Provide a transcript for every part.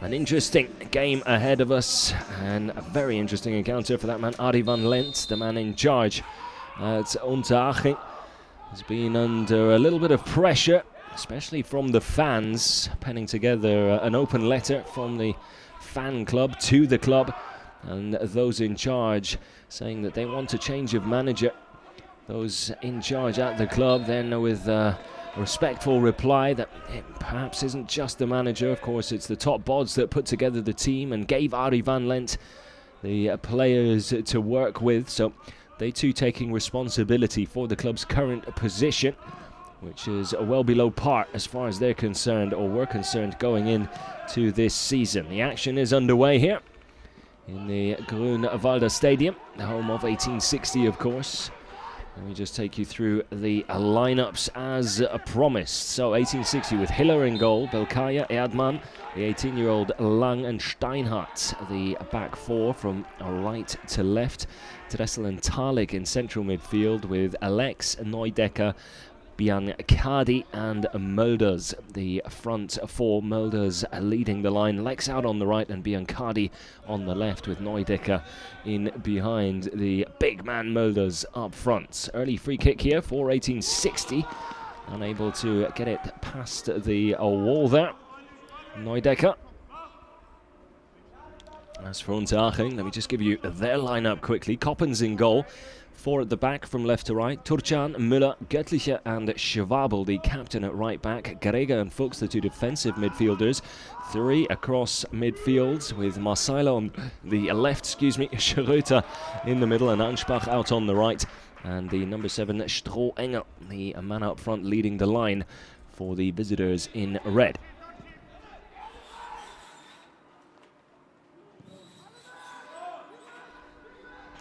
An interesting game ahead of us, and a very interesting encounter for that man, Arie van Lent, the man in charge at Unterhaching. Has been under a little bit of pressure, especially from the fans, penning together an open letter from the fan club to the club, and those in charge saying that they want a change of manager. Those in charge at the club then with a respectful reply that it perhaps isn't just the manager. Of course, it's the top bods that put together the team and gave Arie van Lent the players to work with. So they too taking responsibility for the club's current position, which is well below par as far as they're concerned, or were concerned, going into this season. The action is underway here in the Grünwalder Stadium, the home of 1860, of course. Let me just take you through the lineups as promised. So 1860 with Hiller in goal, Belkaya, Erdmann, the 18-year-old Lang and Steinhardt, the back four from right to left. Dressel and Talik in central midfield with Alex, Neudecker, Bianccardi and Mulders, the front four. Mulders leading the line, Lex out on the right and Bianccardi on the left, with Neudecker in behind the big man Mulders up front. Early free kick here for 1860, unable to get it past the wall there. Neudecker. As for Unterhaching, let me just give you their lineup quickly. Coppens in goal. Four at the back from left to right. Turcan, Müller, Göttlicher and Schwabel, the captain at right back. Greger and Fuchs, the two defensive midfielders. Three across midfield with Marcelo on the left, Schröter in the middle and Anspach out on the right. And the number 7, Strohenger, the man up front leading the line for the visitors in red.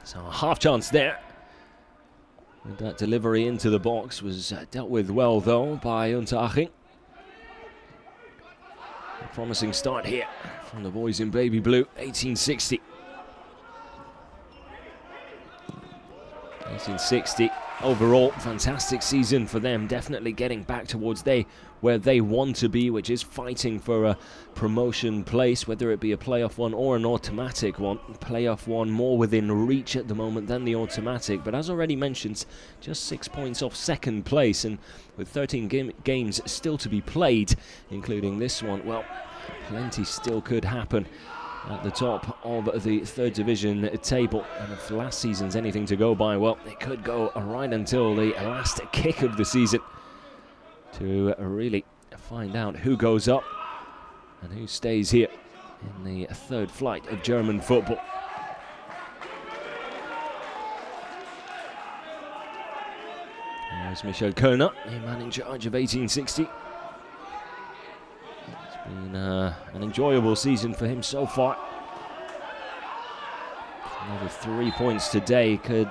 So a half chance there. And that delivery into the box was dealt with well, though, by Unterhaching. A promising start here from the boys in baby blue, 1860. 1860, overall, fantastic season for them. Definitely getting back towards where they want to be, which is fighting for a promotion place, whether it be a playoff one or an automatic one. Playoff one more within reach at the moment than the automatic, but as already mentioned, just 6 points off second place, and with 13 games still to be played, including this one, well, plenty still could happen at the top of the third division table. And if last season's anything to go by, well, it could go right until the last kick of the season to really find out who goes up and who stays here in the third flight of German football. There's Michael Kölner, the man in charge of 1860. Been an enjoyable season for him so far. Another 3 points today could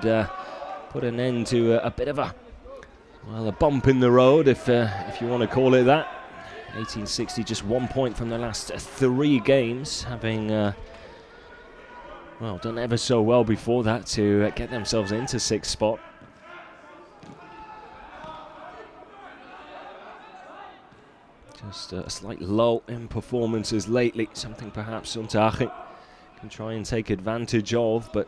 put an end to a bit of a bump in the road, if you want to call it that. 1860 just 1 point from the last 3 games, having done ever so well before that to get themselves into 6th spot. Just a slight lull in performances lately, something perhaps Unterhaching can try and take advantage of, but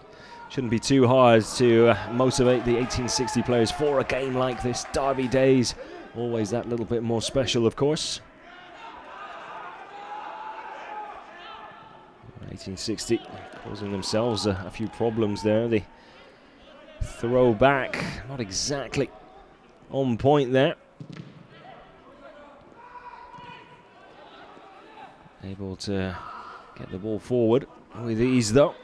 shouldn't be too hard to motivate the 1860 players for a game like this. Derby days, always that little bit more special, of course. 1860 causing themselves a few problems there. The throw back, not exactly on point there. Able to get the ball forward with ease, though.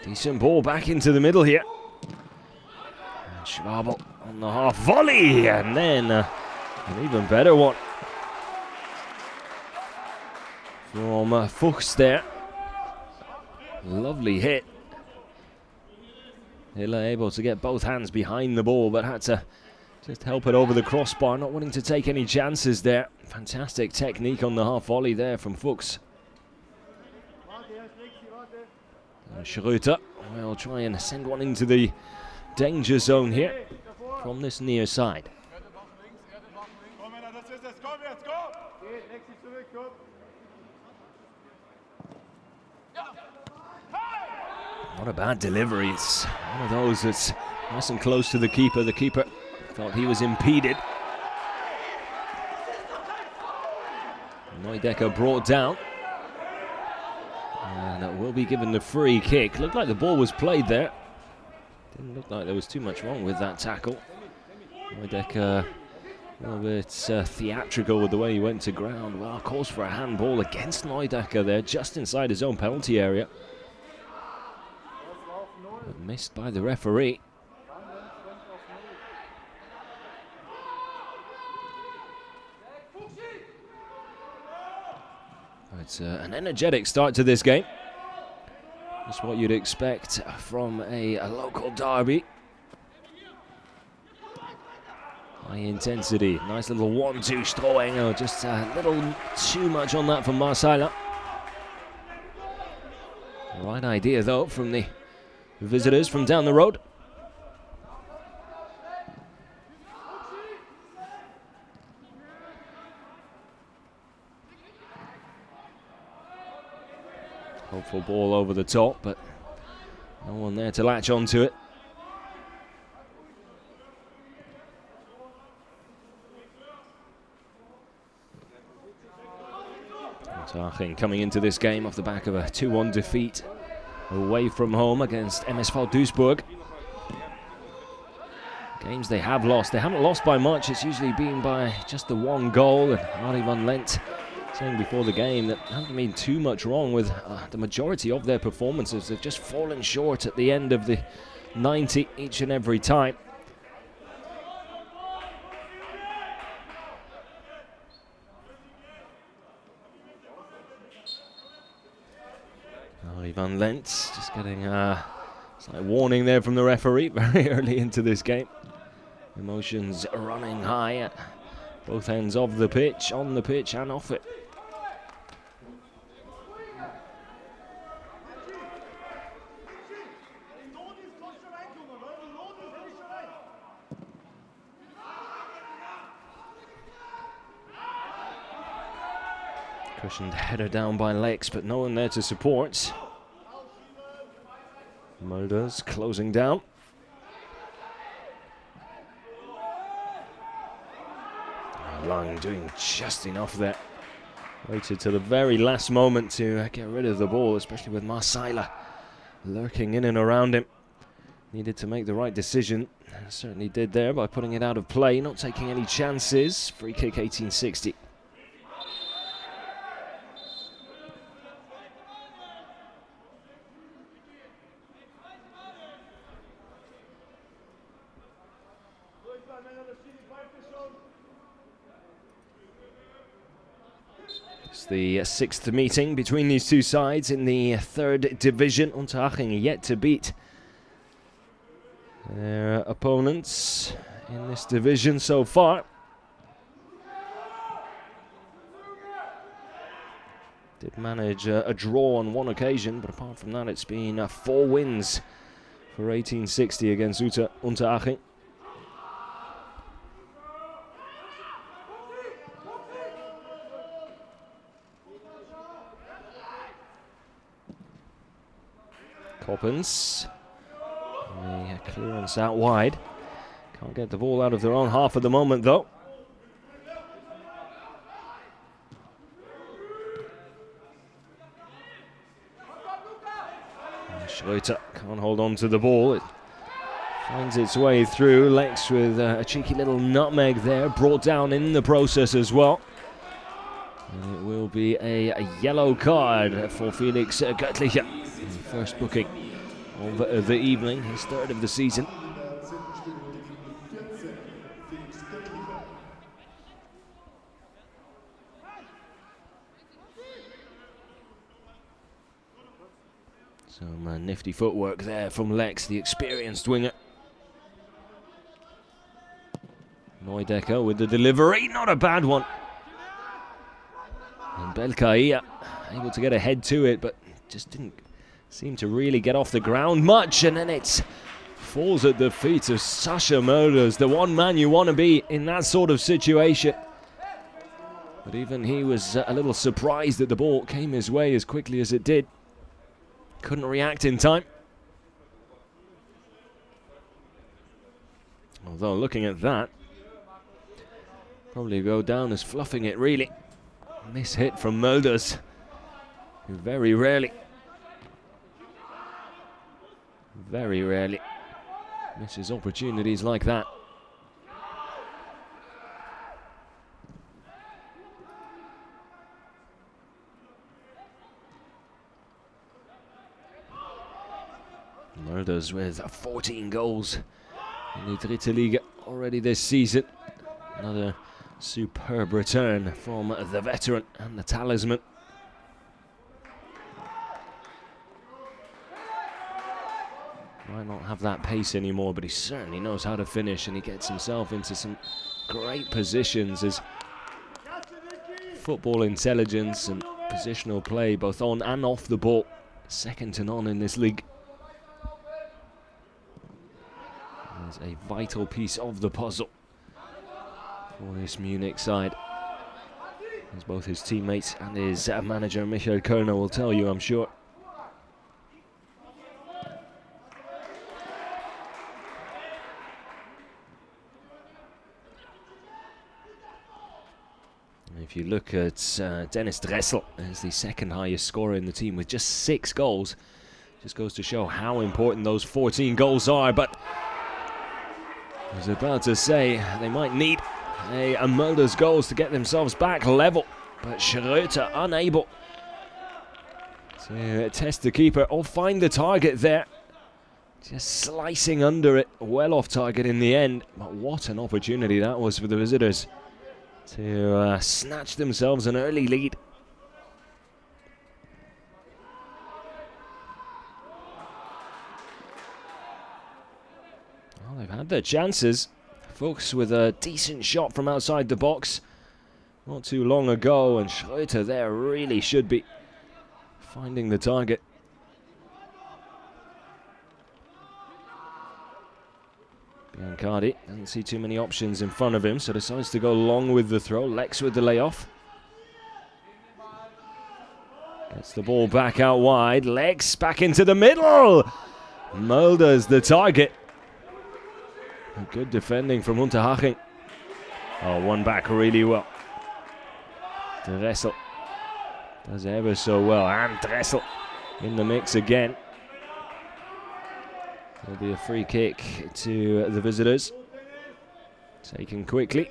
Decent ball back into the middle here. And Schwabel on the half volley, and then an even better one from Fuchs there. Lovely hit. Hiller able to get both hands behind the ball, but had to just help it over the crossbar, not wanting to take any chances there. Fantastic technique on the half volley there from Fuchs. And Schröter will try and send one into the danger zone here from this near side. Not a bad delivery. It's one of those that's nice and close to the keeper. The keeper thought he was impeded. Neudecker brought down. And that will be given the free kick. Looked like the ball was played there. Didn't look like there was too much wrong with that tackle. Neudecker a little bit theatrical with the way he went to ground. Well, calls for a handball against Neudecker there, just inside his own penalty area. But missed by the referee. It's an energetic start to this game. Just what you'd expect from a local derby. High intensity, nice little 1-2 Strohengel, just a little too much on that from Marsala. Right idea though from the visitors from down the road. Hopeful ball over the top, but no one there to latch onto it. Unterhaching coming into this game off the back of a 2-1 defeat away from home against MSV Duisburg. Games they have lost, they haven't lost by much. It's usually been by just the one goal. And Arie van Lent saying before the game that hasn't been too much wrong with the majority of their performances. They've just fallen short at the end of the 90 each and every time. Arie van Lent just getting a slight warning there from the referee very early into this game. Emotions running high at both ends of the pitch, on the pitch and off it. Cushioned header down by Lex, but no one there to support. Mulders closing down. Lang doing just enough there. Waited till the very last moment to get rid of the ball, especially with Marsala lurking in and around him. Needed to make the right decision. Certainly did there by putting it out of play, not taking any chances. Free kick 1860. It's the sixth meeting between these two sides in the third division. Unterhaching yet to beat their opponents in this division so far. Did manage a draw on one occasion, but apart from that it's been 4 wins for 1860 against Unterhaching. Coppens, the clearance out wide. Can't get the ball out of their own half at the moment though. Schreuter can't hold on to the ball. It finds its way through. Lex with a cheeky little nutmeg there, brought down in the process as well. And it will be a yellow card for Felix Göttlicher. First booking of the evening, his third of the season. Some nifty footwork there from Lex, the experienced winger. Neudecker with the delivery, not a bad one. And Belkaia able to get ahead to it, but just didn't seem to really get off the ground much, and then it falls at the feet of Sascha Mölders, the one man you want to be in that sort of situation. But even he was a little surprised that the ball came his way as quickly as it did. Couldn't react in time. Although looking at that, probably go down as fluffing it really. Miss hit from Mölders, who very rarely misses opportunities like that. Mölders with 14 goals in the Dritte Liga already this season. Another superb return from the veteran and the talisman. Might not have that pace anymore, but he certainly knows how to finish, and he gets himself into some great positions. His football intelligence and positional play, both on and off the ball, second to none in this league. As a vital piece of the puzzle for this Munich side, as both his teammates and his manager Michael Kölner will tell you, I'm sure. If you look at Dennis Dressel as the second highest scorer in the team with just 6 goals, just goes to show how important those 14 goals are. But I was about to say they might need a Mölders goals to get themselves back level, but Schröter unable to test the keeper or find the target there. Just slicing under it, well off target in the end. But what an opportunity that was for the visitors to snatch themselves an early lead. Well, they've had their chances. Fuchs with a decent shot from outside the box not too long ago, and Schröter there really should be finding the target. Biancardi doesn't see too many options in front of him, so decides to go long with the throw. Lex with the layoff. Gets the ball back out wide. Lex back into the middle. Mölders the target. Good defending from Unterhaching. Oh, one back really well. Dressel does ever so well, and Dressel in the mix again. There'll be a free kick to the visitors. Taken quickly.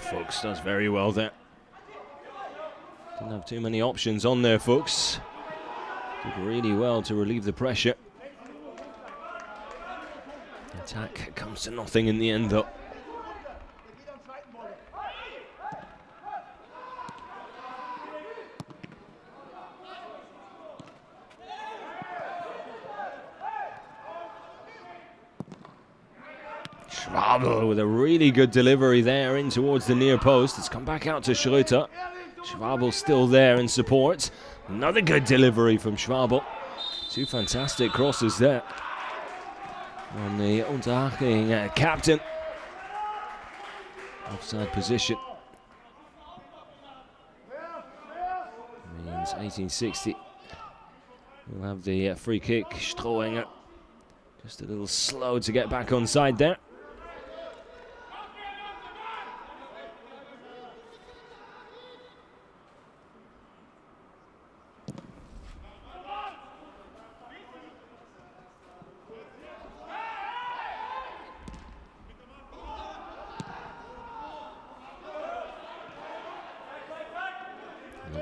Fuchs does very well there. Didn't have too many options on there, Fuchs. Did really well to relieve the pressure. The attack comes to nothing in the end, though. Schwabel with a really good delivery there in towards the near post. It's come back out to Schröter. Schwabel still there in support. Another good delivery from Schwabel. Two fantastic crosses there on the Unterhaching captain. Offside position. Means 1860. We'll have the free kick. Strohinger just a little slow to get back on side there.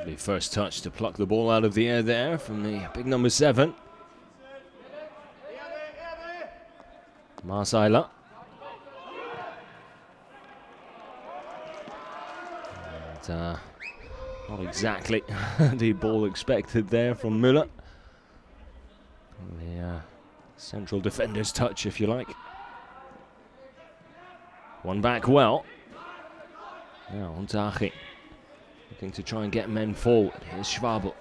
Lovely first touch to pluck the ball out of the air there from the big number 7. Marseiler. And, not exactly the ball expected there from Müller. The central defender's touch, if you like. One back well. Now Unterhaching looking to try and get men forward. Here's Schwabel.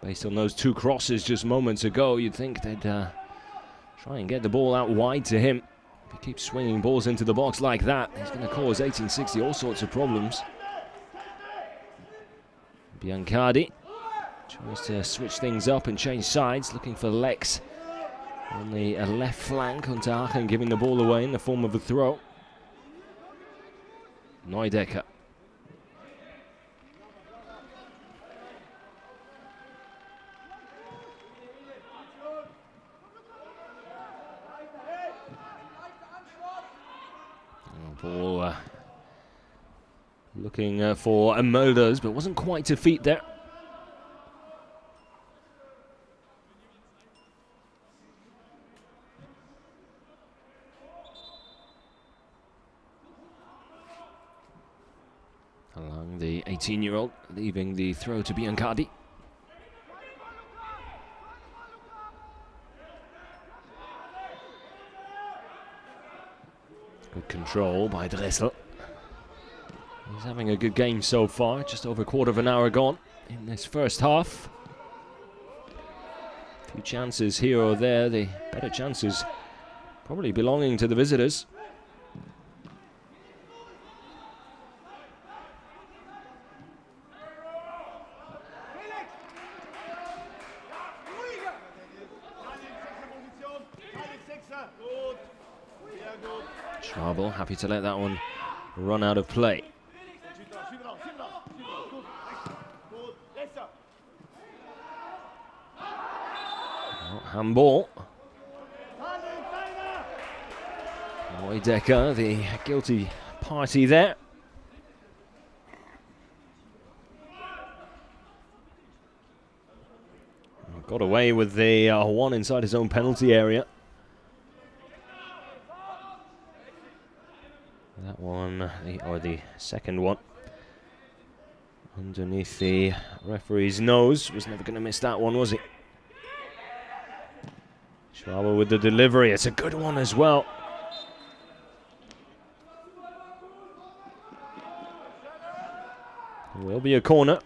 Based on those 2 crosses just moments ago, you'd think they'd try and get the ball out wide to him. If he keeps swinging balls into the box like that, he's going to cause 1860 all sorts of problems. Biancardi tries to switch things up and change sides, looking for Lex on the left flank. Unterhaching giving the ball away in the form of a throw. Neudecker. Ball looking for Mulders, but wasn't quite to feet there. Along the 18-year-old, leaving the throw to Biancardi. Good control by Dressel. He's having a good game so far, just over a quarter of an hour gone in this first half. A few chances here or there, the better chances probably belonging to the visitors. Schwabel happy to let that one run out of play. Handball. Neudecker, the guilty party there. Got away with the one inside his own penalty area. That one, or the second one, underneath the referee's nose. Was never going to miss that one, was he? Schwabel with the delivery. It's a good one as well. It will be a corner.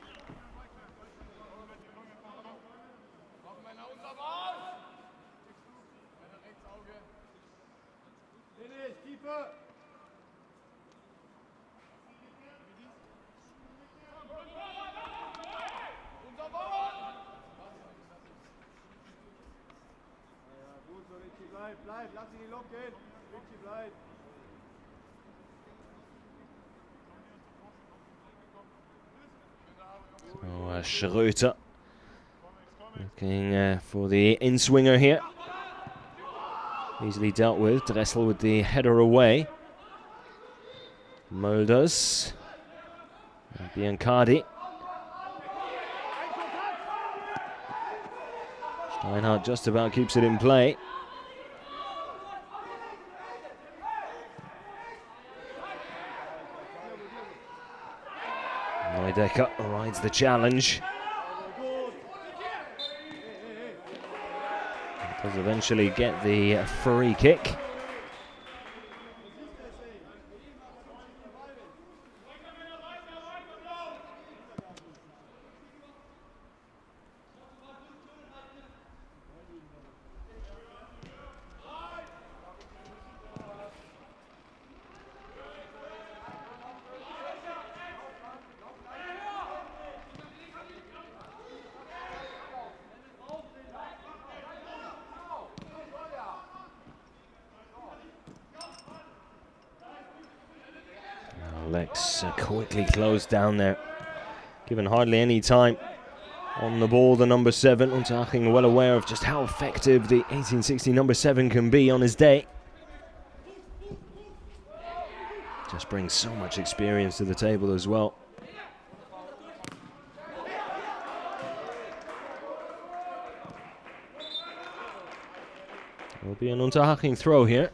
So Schröter looking for the in-swinger here. Easily dealt with. Dressel with the header away. Mulders. Biancardi. Steinhardt just about keeps it in play. Neudecker rides the challenge. Does eventually get the free kick. Lex quickly closed down there, given hardly any time on the ball. The number 7, Unterhaching well aware of just how effective the 1860 number 7 can be on his day. Just brings so much experience to the table as well. Will be an Unterhaching throw here.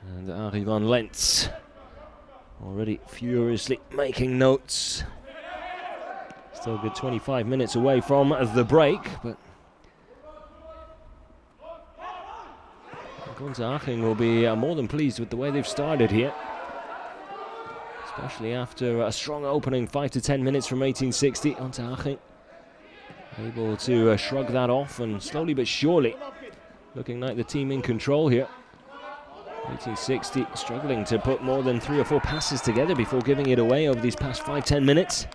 And Arie van Lent already furiously making notes. Still a good 25 minutes away from the break, but Unterhaching will be more than pleased with the way they've started here. Especially after a strong opening 5 to 10 minutes from 1860. Unterhaching able to shrug that off and slowly but surely looking like the team in control here. 1860 struggling to put more than 3 or 4 passes together before giving it away over these past 5-10 minutes.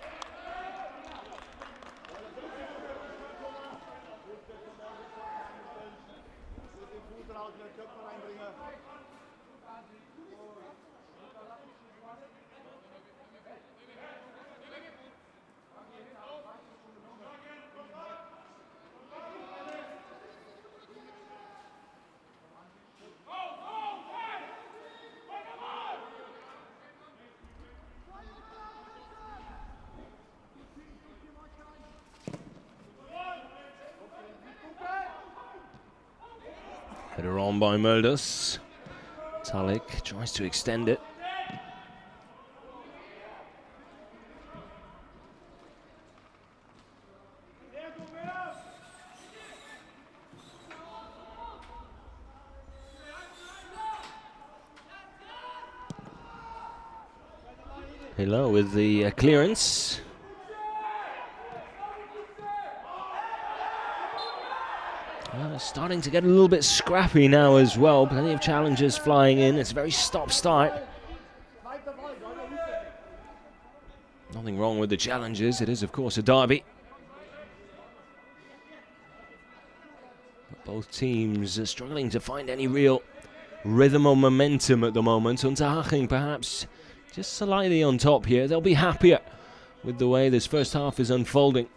Header on by Mulders. Talik tries to extend it. Hello with the clearance. Starting to get a little bit scrappy now as well. Plenty of challenges flying in. It's a very stop-start. Nothing wrong with the challenges. It is, of course, a derby. But both teams are struggling to find any real rhythm or momentum at the moment. Unterhaching perhaps just slightly on top here. They'll be happier with the way this first half is unfolding.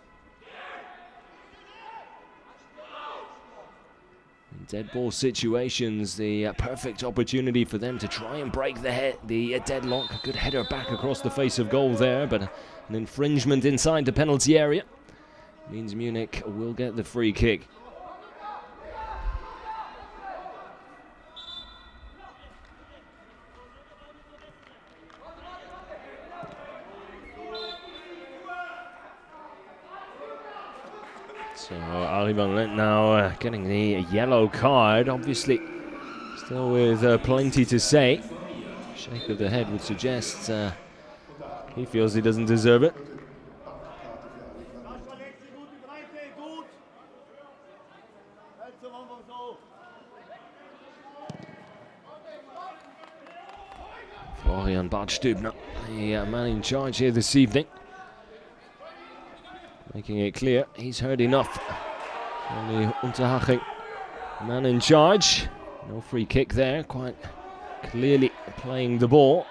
Dead ball situations, the perfect opportunity for them to try and break the deadlock. A good header back across the face of goal there, but an infringement inside the penalty area means Munich will get the free kick. So Arie van Lent now getting the yellow card, obviously still with plenty to say. Shake of the head would suggest he feels he doesn't deserve it. Florian Bartstübner, the man in charge here this evening. Making it clear he's heard enough. Only Unterhaching, man in charge. No free kick there, quite clearly playing the ball.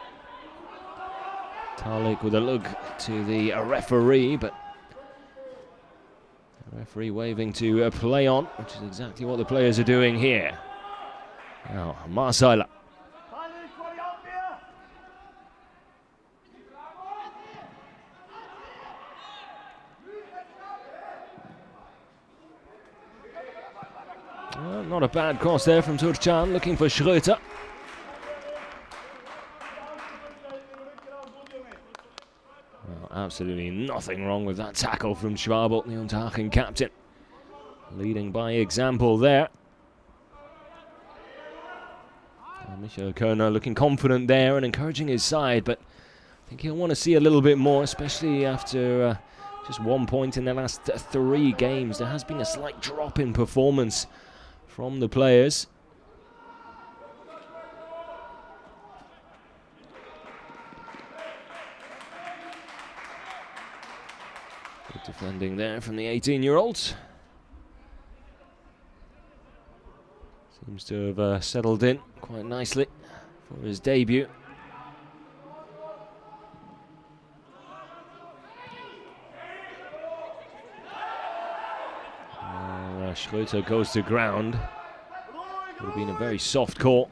Talik with a look to the referee, but the referee waving to play on, which is exactly what the players are doing here. Now, Marcela. Well, not a bad cross there from Turcan, looking for Schröter. Well, absolutely nothing wrong with that tackle from Schwabel, the Unterhaching captain. Leading by example there. Michael Körner looking confident there and encouraging his side, but I think he'll want to see a little bit more, especially after just 1 point in the last 3 games. There has been a slight drop in performance from the players. Good defending there from the 18-year-old. Seems to have settled in quite nicely for his debut. Schröter goes to ground. Would have been a very soft call.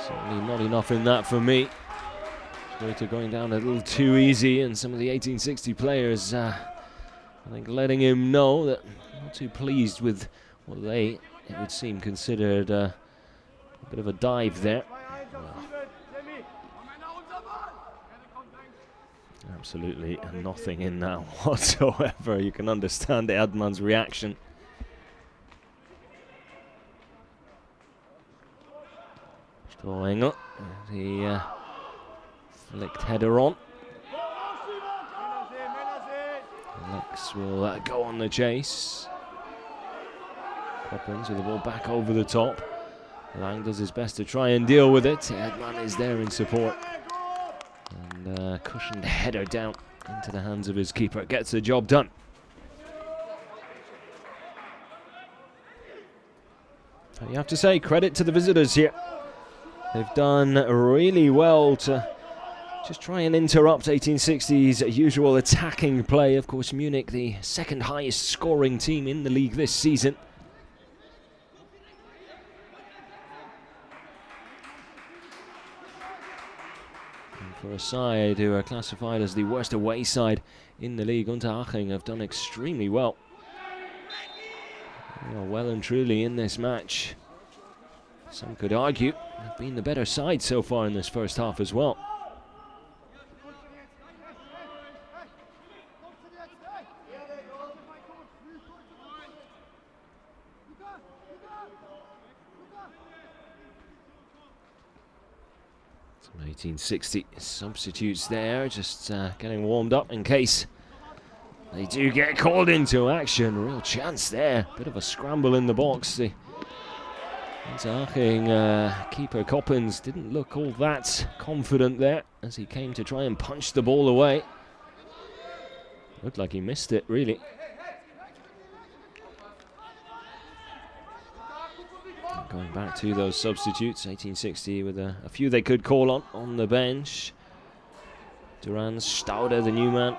Certainly not enough in that for me. Schröter going down a little too easy, and some of the 1860 players, I think, letting him know that not too pleased with well, it would seem, considered a bit of a dive there. Absolutely nothing in that whatsoever. You can understand Erdmann's reaction. Engel, the flicked header on. Lex will go on the chase. Coppens with the ball back over the top. Lang does his best to try and deal with it. Erdmann is there in support. And cushioned header down into the hands of his keeper. Gets the job done. And you have to say, credit to the visitors here. They've done really well to just try and interrupt 1860's usual attacking play. Of course, Munich, the second highest scoring team in the league this season. And for a side who are classified as the worst away side in the league, Unterhaching have done extremely well. They are well and truly in this match. Some could argue they've been the better side so far in this first half as well. Some 1860 substitutes there, just getting warmed up in case they do get called into action. Real chance there, bit of a scramble in the box. Unterhaching keeper Coppens didn't look all that confident there as he came to try and punch the ball away. Looked like he missed it, really. Going back to those substitutes, 1860 with a few they could call on the bench. Duran, Stauder, the new man.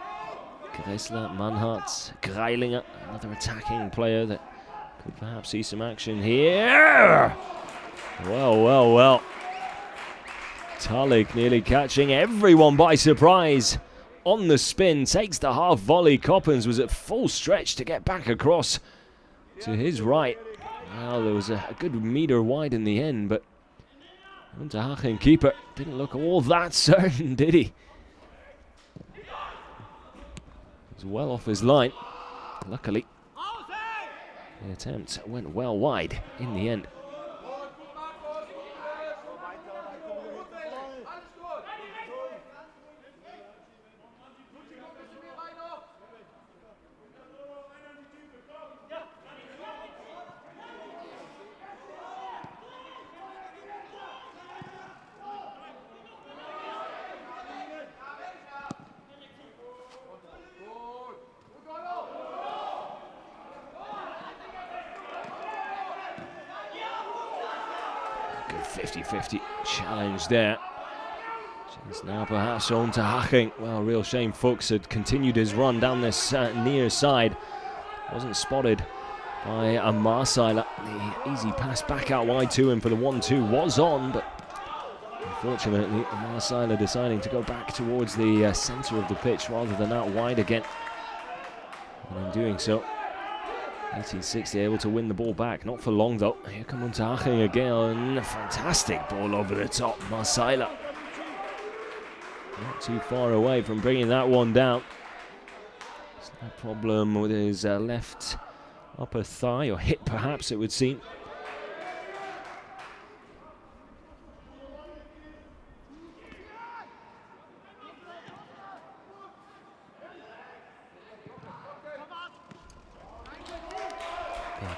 Gressler, Manhart, Greilinger, another attacking player that could perhaps see some action here. Well. Talik nearly catching everyone by surprise on the spin. Takes the half volley. Coppens was at full stretch to get back across to his right. Well, there was a good metre wide in the end, but Unterhaching keeper didn't look all that certain, did he? He was well off his line, luckily. The attempt went well wide in the end. Good 50-50 challenge there. Chance now perhaps on to Haching. Well, real shame Fuchs had continued his run down this near side. Wasn't spotted by Marsiler. The easy pass back out wide to him for the 1-2 was on, but unfortunately Marsiler deciding to go back towards the centre of the pitch rather than out wide again. And in doing so, 1860 able to win the ball back. Not for long though. Here come Unterhaching again. Fantastic ball over the top. Marsiler not too far away from bringing that one down. It's no problem with his left upper thigh, or hip perhaps it would seem.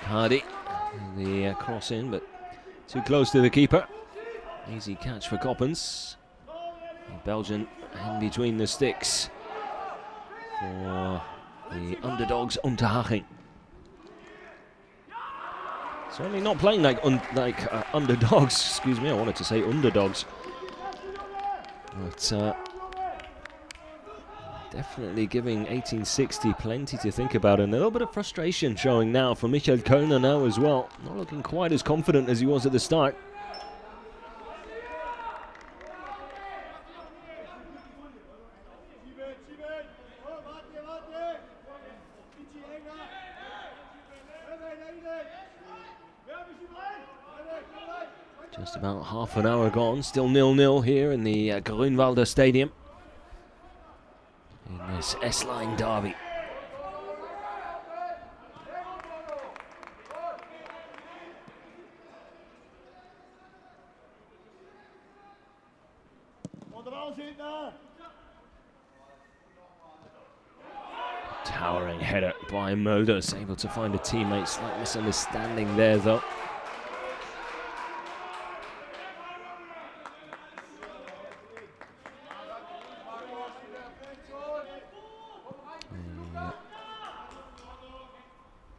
Hardy, the cross in, but too close to the keeper. Easy catch for Coppens. Belgian in between the sticks for the underdogs Unterhaching. Certainly not playing like underdogs. Excuse me, I wanted to say underdogs. But definitely giving 1860 plenty to think about, and a little bit of frustration showing now for Michael Kölner now as well. Not looking quite as confident as he was at the start. Just about half an hour gone, still 0-0 here in the Grünwalder Stadium in this S-Line derby. Towering header by Mulders, able to find a teammate. Slight misunderstanding there though.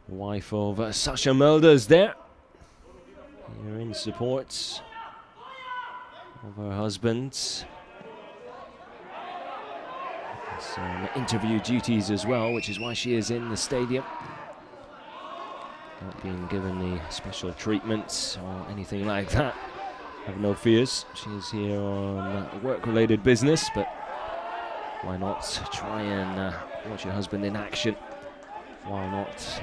Wife of Sasha Mulders there. Here in support of her husband. Some interview duties as well, which is why she is in the stadium. Not being given the special treatments or anything like that. Have no fears. She's here on work-related business, but why not try and watch your husband in action? Why not?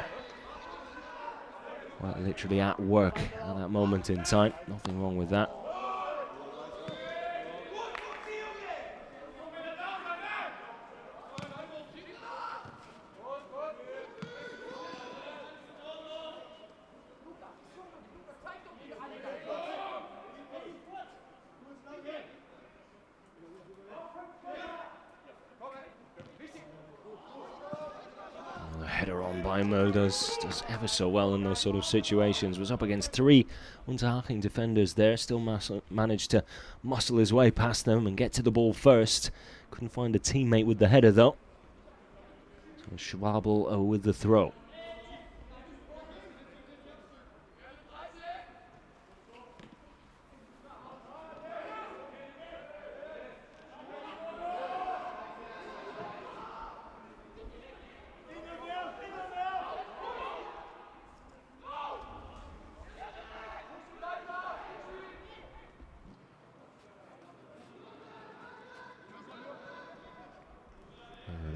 Well, literally at work at that moment in time. Nothing wrong with that. Header on by Mulders, does ever so well in those sort of situations. Was up against 3 Unterhaching defenders there, still managed to muscle his way past them and get to the ball first. Couldn't find a teammate with the header though. So Schwabel with the throw.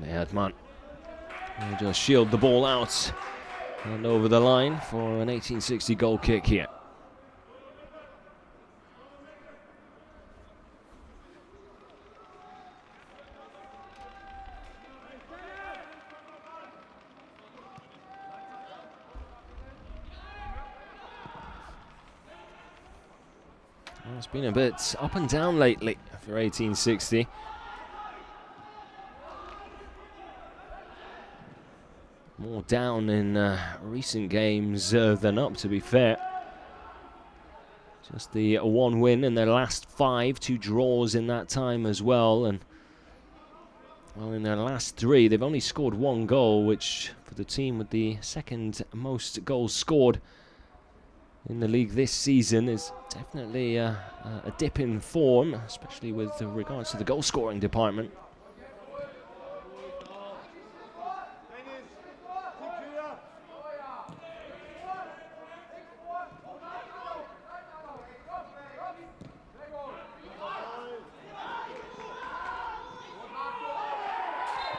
Erdmann will just shield the ball out and over the line for an 1860 goal kick here. Well, it's been a bit up and down lately for 1860. More down in recent games than up, to be fair. Just the 1 win in their last 5, 2 draws in that time as well. And well, in their last 3, they've only scored 1 goal, which for the team with the second most goals scored in the league this season is definitely a dip in form, especially with regards to the goal scoring department.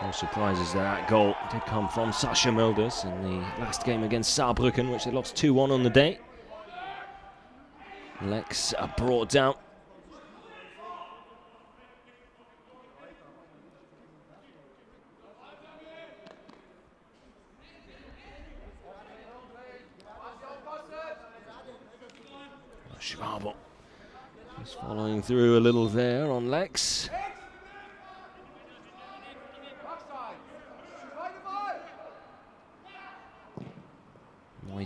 No surprises that goal did come from Sascha Mulders in the last game against Saarbrücken, which they lost 2-1 on the day. Lex brought down. Schwabel just following through a little there on Lex.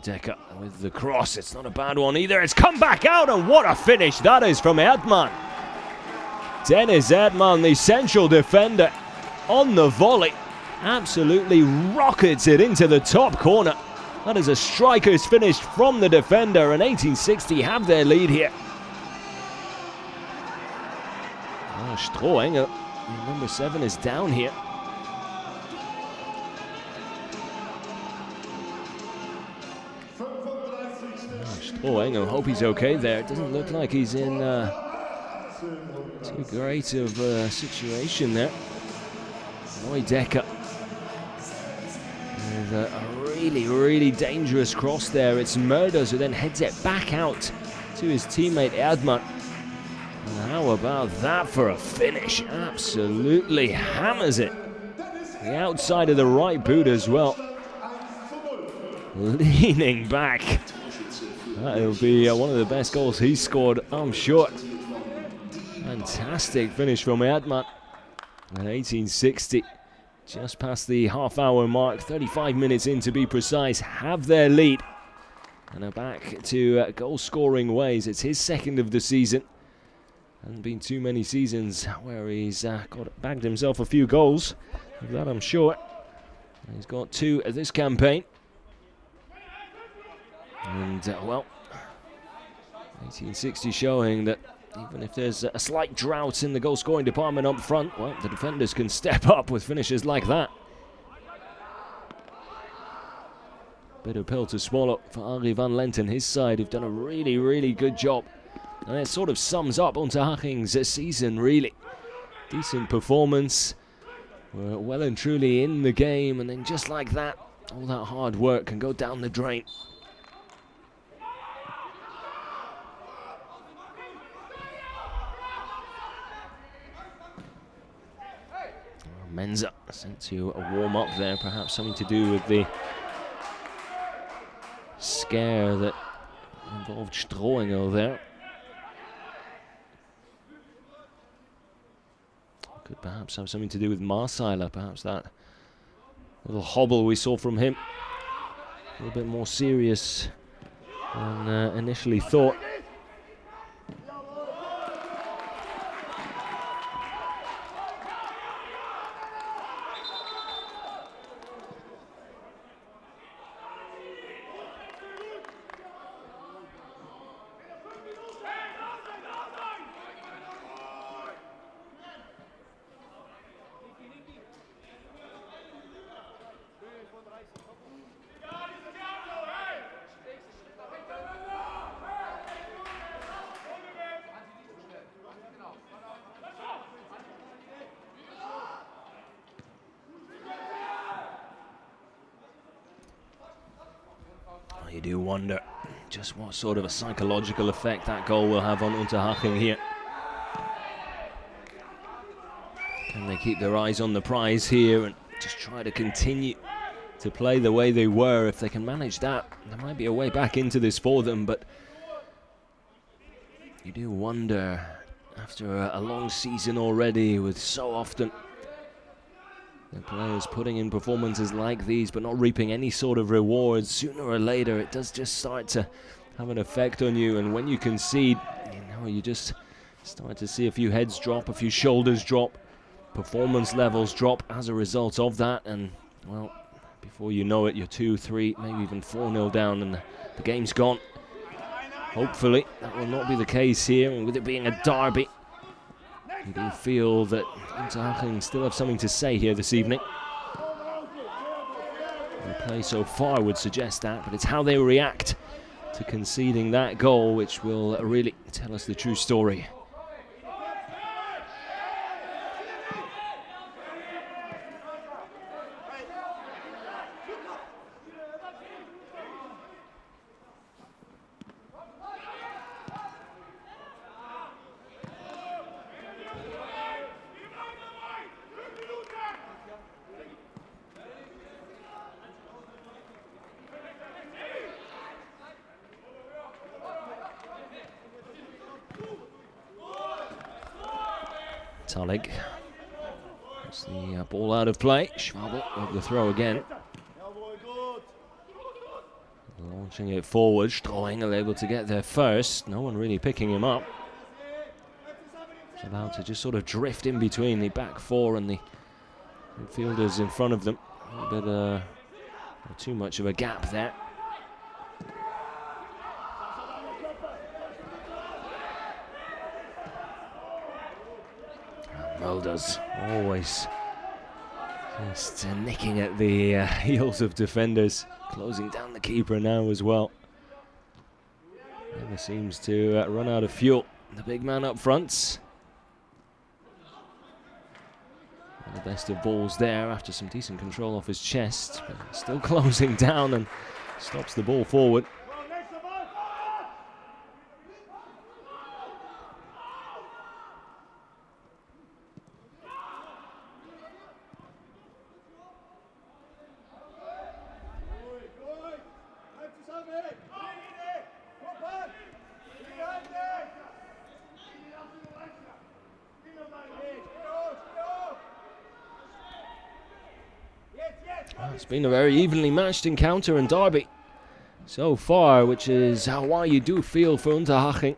Decker with the cross. It's not a bad one either. It's come back out, and what a finish that is from Erdmann. Dennis Erdmann, the central defender, on the volley, absolutely rockets it into the top corner. That is a striker's finish from the defender, and 1860 have their lead here. Oh, Strohengel, number 7, is down here. Engel, hope he's okay there. It doesn't look like he's in too great of a situation there. Decker with a really, really dangerous cross there. It's Mulders who then heads it back out to his teammate Erdmann. And how about that for a finish? Absolutely hammers it. The outside of the right boot as well. Leaning back. That'll be one of the best goals he's scored, I'm sure. Fantastic finish from Erdmann. At 1860, just past the half-hour mark, 35 minutes in to be precise, have their lead. And are back to goal-scoring ways. It's his second of the season. Hasn't been too many seasons where he's bagged himself a few goals. Of that I'm sure. He's got 2 this campaign. And, well, 1860 showing that even if there's a slight drought in the goal-scoring department up front, well, the defenders can step up with finishes like that. Bitter pill to swallow for Arie van Lent and his side, who've done a really, really good job. And it sort of sums up Unterhaching's season, really. Decent performance. We're well and truly in the game, and then just like that, all that hard work can go down the drain. Menza sent to a warm-up there, perhaps something to do with the scare that involved Strohengel there. Could perhaps have something to do with Marsiler, perhaps that little hobble we saw from him. A little bit more serious than initially thought. You do wonder just what sort of a psychological effect that goal will have on Unterhaching here. Can they keep their eyes on the prize here and just try to continue to play the way they were? If they can manage that, there might be a way back into this for them, but you do wonder, after a long season already, with so often the players putting in performances like these but not reaping any sort of rewards, sooner or later it does just start to have an effect on you. And when you concede, you just start to see a few heads drop, a few shoulders drop, performance levels drop as a result of that. And, well, before you know it, you're 2-3, maybe even 4-0 down and the game's gone. Hopefully that will not be the case here, and with it being a derby, you do feel that Unterhaching still have something to say here this evening. The play so far would suggest that, but it's how they react to conceding that goal which will really tell us the true story. Tullig. That's the ball out of play. Schwabel with the throw again. Launching it forward. Strohengel able to get there first. No one really picking him up. He's allowed to just sort of drift in between the back four and the midfielders in front of them. A bit not too much of a gap there. Mulder's always just nicking at the heels of defenders, closing down the keeper now as well. Never seems to run out of fuel. The big man up front. And the best of balls there after some decent control off his chest, but still closing down and stops the ball forward. It's been a very evenly matched encounter and derby so far, which is why you do feel for Unterhaching.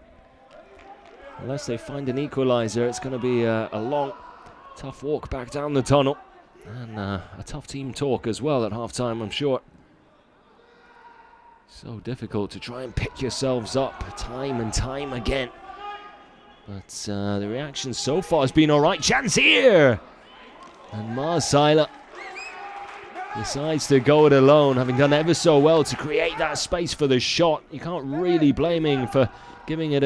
Unless they find an equalizer, it's going to be a long, tough walk back down the tunnel. And a tough team talk as well at half-time, I'm sure. So difficult to try and pick yourselves up time and time again. But the reaction so far has been all right. Chance here! And Marcela decides to go it alone, having done ever so well to create that space for the shot. You can't really blame him for giving it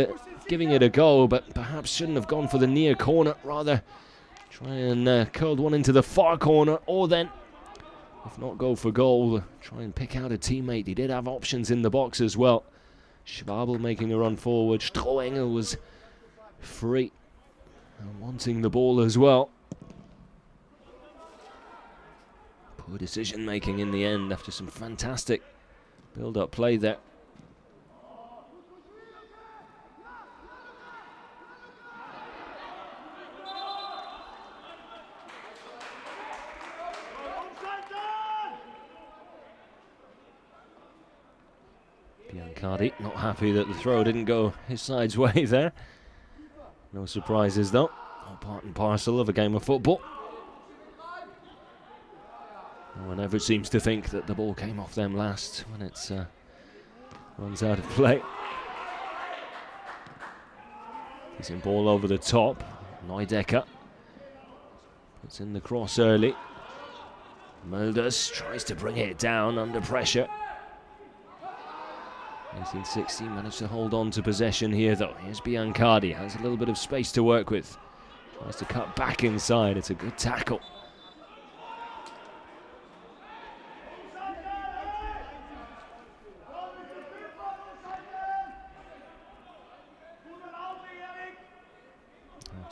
a go, but perhaps shouldn't have gone for the near corner. Rather try and curled one into the far corner, or then, if not go for goal, try and pick out a teammate. He did have options in the box as well. Schwabel making a run forward. Strohengel was free and wanting the ball as well. Poor decision making in the end after some fantastic build-up play there. Biancardi not happy that the throw didn't go his side's way there. No surprises though, all part and parcel of a game of football. No one ever seems to think that the ball came off them last when it's runs out of play. He's in ball over the top. Neudecker puts in the cross early. Mulders tries to bring it down under pressure. 1960 managed to hold on to possession here though. Here's Biancardi, has a little bit of space to work with. Tries to cut back inside, it's a good tackle.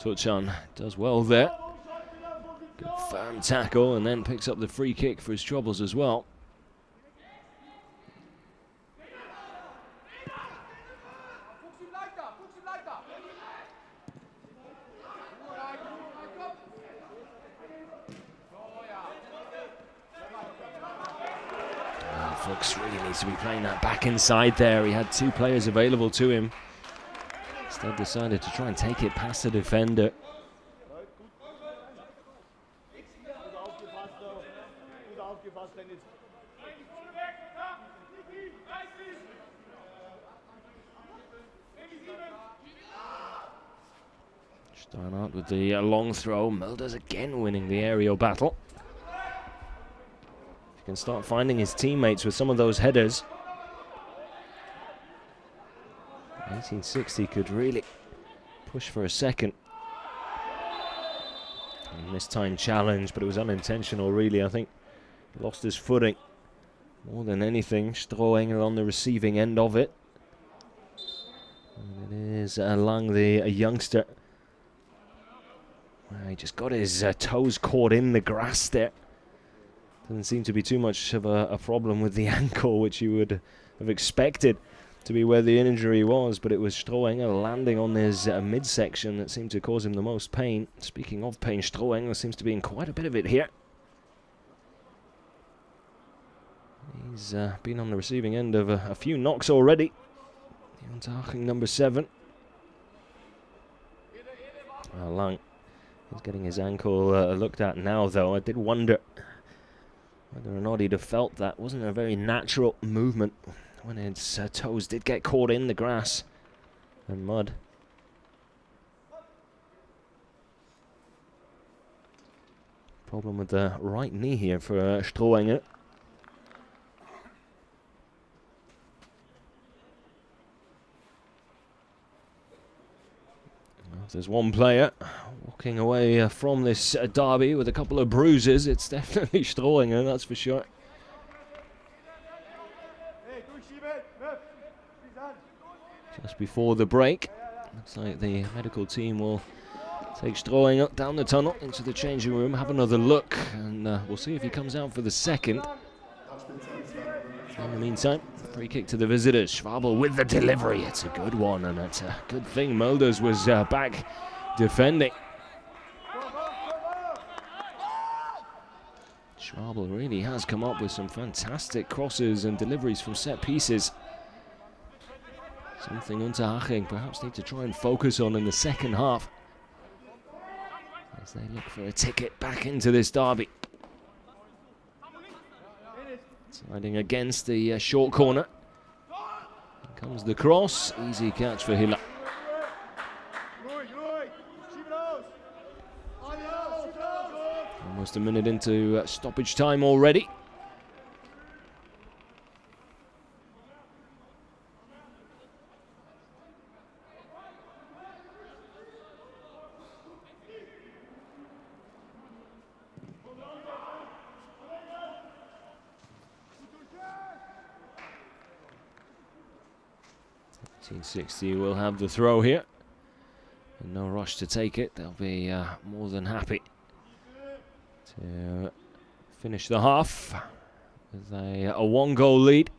Tuchan does well there. Good firm tackle and then picks up the free kick for his troubles as well. Fuchs really needs to be playing that back inside there. He had two players available to him. Instead decided to try and take it past the defender. Starting out with the long throw. Mulders again winning the aerial battle. Can start finding his teammates with some of those headers. 1960 could really push for a second. And this time challenge, but it was unintentional really, I think. Lost his footing more than anything. Strohengel on the receiving end of it. And it is Lang, the youngster. He just got his toes caught in the grass there. Doesn't seem to be too much of a problem with the ankle, which you would have expected to be where the injury was, but it was Strohengel landing on his midsection that seemed to cause him the most pain. Speaking of pain, Strohengel seems to be in quite a bit of it here. He's been on the receiving end of a few knocks already. Unterhaching number 7. Lang is getting his ankle looked at now, though. I did wonder whether or not he'd have felt that. Wasn't a very natural movement when his toes did get caught in the grass and mud. Problem with the right knee here for Strohengel. There's one player walking away from this derby with a couple of bruises. It's definitely Strohengel, that's for sure. Just before the break, looks like the medical team will take Strohengel down the tunnel into the changing room, have another look, and we'll see if he comes out for the second. In the meantime, free kick to the visitors. Schwabel with the delivery. It's a good one, and it's a good thing Mulders was back defending. Schwabel really has come up with some fantastic crosses and deliveries from set pieces. Something Unterhaching perhaps need to try and focus on in the second half as they look for a ticket back into this derby. Sliding against the short corner. Here comes the cross. Easy catch for Hiller. Almost a minute into stoppage time already. .60 will have the throw here. And no rush to take it. They'll be more than happy to finish the half with a 1-goal lead.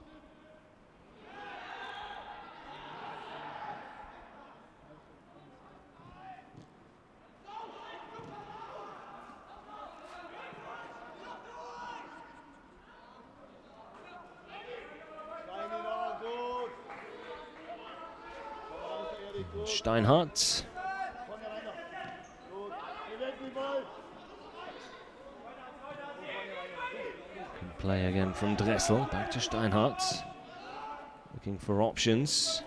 Steinhardt. Can play again from Dressel. Back to Steinhardt. Looking for options.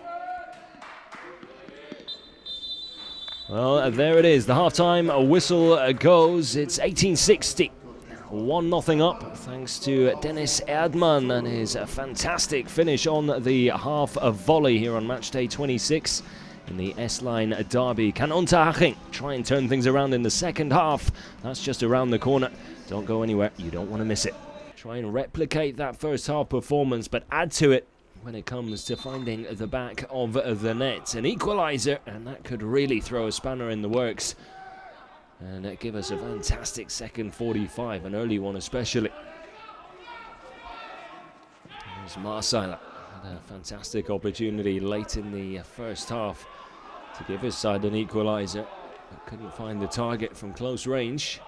Well, there it is. The half-time whistle goes. It's 1860. 1-0 up, thanks to Dennis Erdmann and his fantastic finish on the half volley here on Matchday 26 in the S-Line derby. Can Unterhaching try and turn things around in the second half? That's just around the corner. Don't go anywhere, you don't want to miss it. Try and replicate that first half performance, but add to it when it comes to finding the back of the net. An equalizer, and that could really throw a spanner in the works and give us a fantastic second 45, an early one especially. There's Marseiler. Had a fantastic opportunity late in the first half to give his side an equalizer, but couldn't find the target from close range.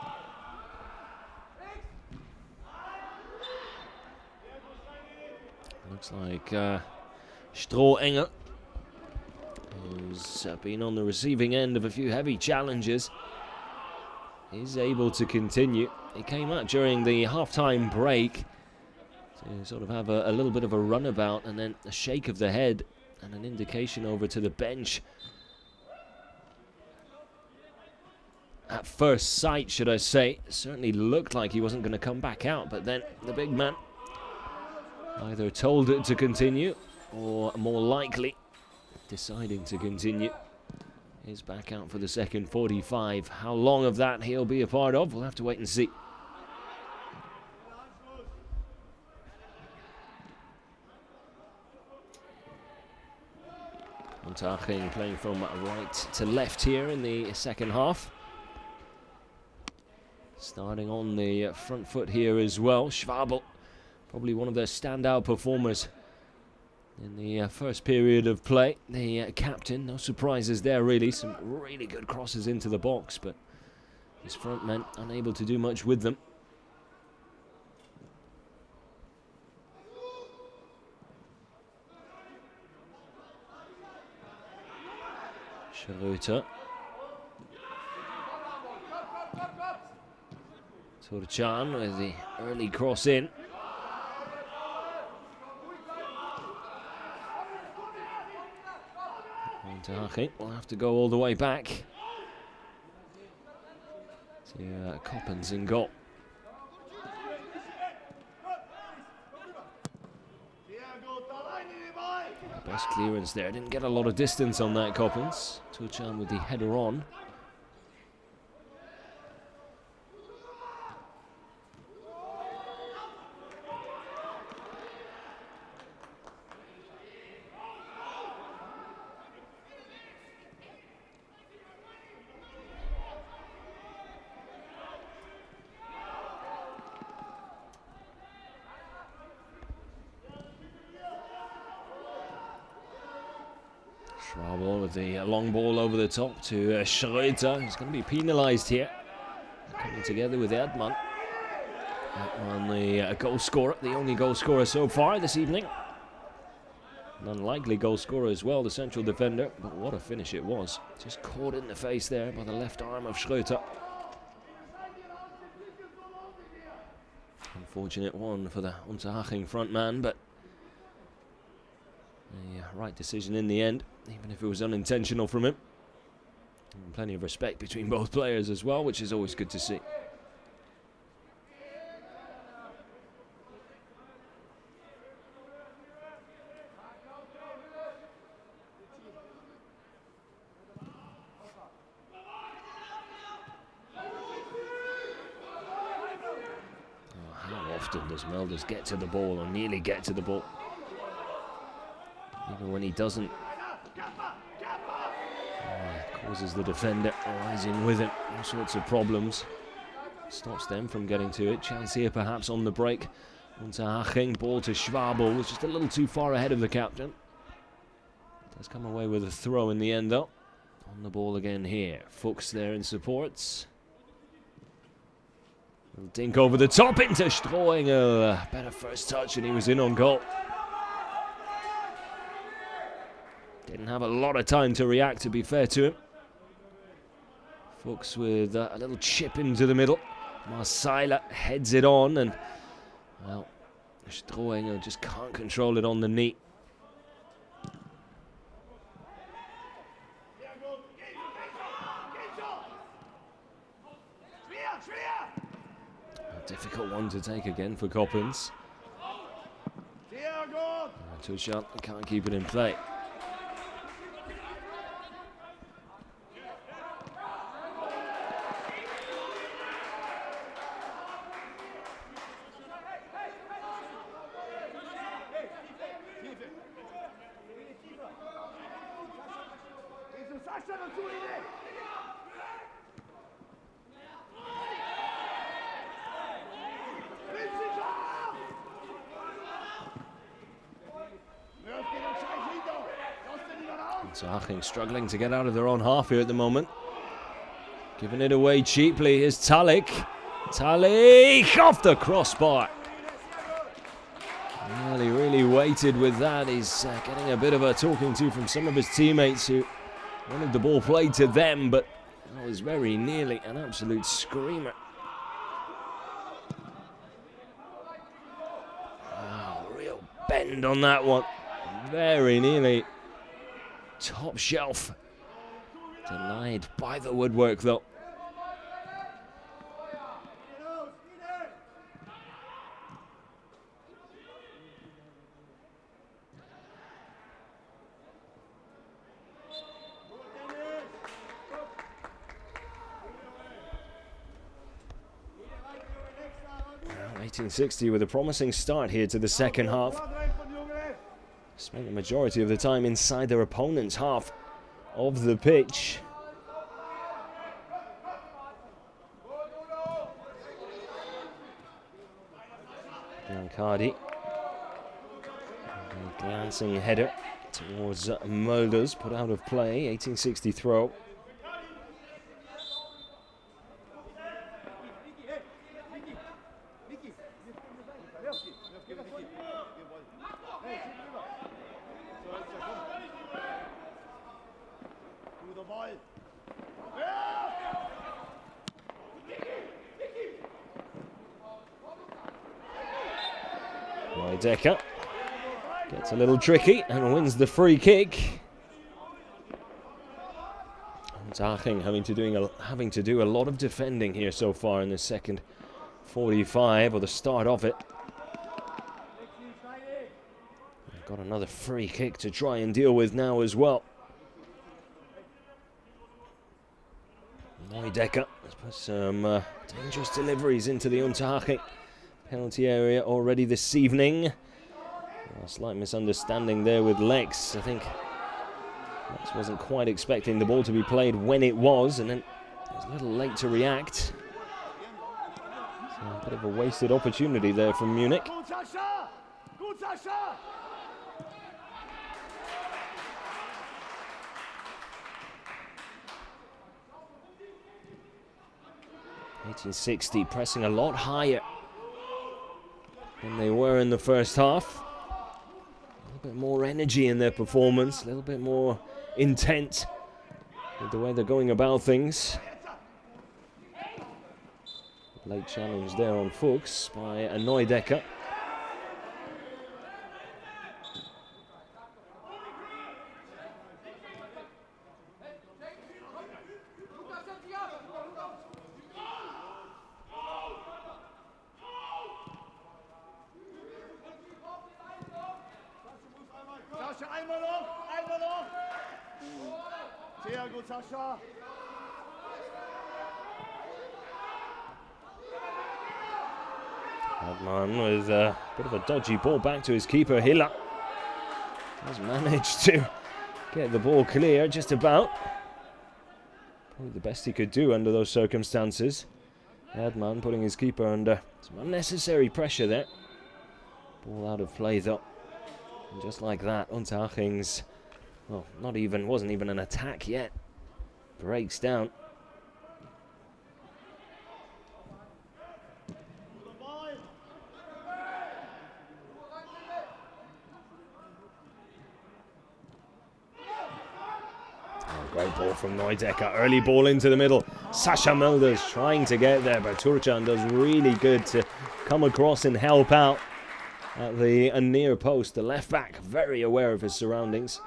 Looks like Strohengel, who's been on the receiving end of a few heavy challenges, is able to continue. He came out during the half-time break to sort of have a little bit of a runabout, and then a shake of the head and an indication over to the bench. At first sight, should I say, it certainly looked like he wasn't going to come back out, but then the big man either told it to continue or, more likely, deciding to continue. Is back out for the second 45. How long of that he'll be a part of, we'll have to wait and see. Unterhaching playing from right to left here in the second half. Starting on the front foot here as well. Schwabel, probably one of their standout performers in the first period of play. The captain, no surprises there really. Some really good crosses into the box, but his front men unable to do much with them. Schröter. Turcan with the early cross in. Unterhaching will have to go all the way back to Coppens in goal. Best clearance there. Didn't get a lot of distance on that, Coppens. Turcan with the header on. Schwabel with the long ball over the top to Schröter. He's going to be penalised here. Coming together with Erdmann. on the goal scorer, the only goal scorer so far this evening. An unlikely goal scorer as well, the central defender, but what a finish it was. Just caught in the face there by the left arm of Schröter. Unfortunate one for the Unterhaching front man, but the right decision in the end, even if it was unintentional from him. And plenty of respect between both players as well, which is always good to see. Often does Melders get to the ball, or nearly get to the ball? Even when he doesn't, causes the defender rising with him all sorts of problems. Stops them from getting to it. Chance here perhaps on the break. Unterhaching, ball to Schwabel, was just a little too far ahead of the captain. Does come away with a throw in the end though. On the ball again here. Fuchs there in supports. Dink over the top into Strohengel. Better first touch and he was in on goal. Didn't have a lot of time to react, to be fair to him. Fuchs with a little chip into the middle. Marseiler heads it on and, well, Strohengel just can't control it on the knee. Difficult one to take again for Coppens. Too sharp, can't keep it in play. Unterhaching struggling to get out of their own half here at the moment. Giving it away cheaply is Talik. Talik off the crossbar. Well, he really waited with that. He's getting a bit of a talking to from some of his teammates who wanted the ball played to them, but that was very nearly an absolute screamer. Wow, real bend on that one. Very nearly top shelf. Denied by the woodwork though. Well, 1860 with a promising start here to the second half. Spent the majority of the time inside their opponent's half of the pitch. Biancardi. A glancing header towards Mulders, put out of play. 1860 throw. Decker gets a little tricky and wins the free kick. Unterhaching having to do a lot of defending here so far in the second 45, or the start of it. They've got another free kick to try and deal with now as well. Decker has put some dangerous deliveries into the Unterhaching penalty area already this evening. A slight misunderstanding there with Lex. I think Lex wasn't quite expecting the ball to be played when it was, and then it was a little late to react. So a bit of a wasted opportunity there from Munich. .1860 pressing a lot higher than they were in the first half. A little bit more energy in their performance, a little bit more intent with the way they're going about things. Late challenge there on Fuchs by a Neudecker. Sehr gut, Sascha. Hartmann with a bit of a dodgy ball back to his keeper, Hiller. Has managed to get the ball clear just about. Probably the best he could do under those circumstances. Hartmann putting his keeper under some unnecessary pressure there. Ball out of play though. And just like that, Unterhaching's, well, wasn't even an attack yet. Breaks down. Great ball from Neudecker. Early ball into the middle. Sascha Mölders trying to get there, but Turcan does really good to come across and help out at the near post. The left back very aware of his surroundings.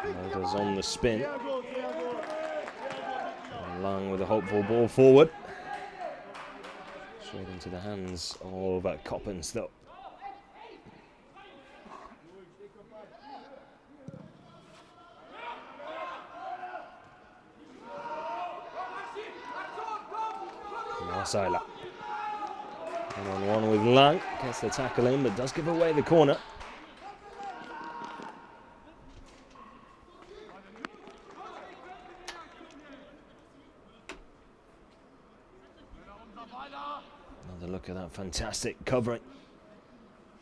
Mölders on the spin. Lang with a hopeful ball forward. Straight into the hands of Coppens though. Seiler. 1-on-1 with Lang. Gets the tackle in, but does give away the corner. Another look at that fantastic covering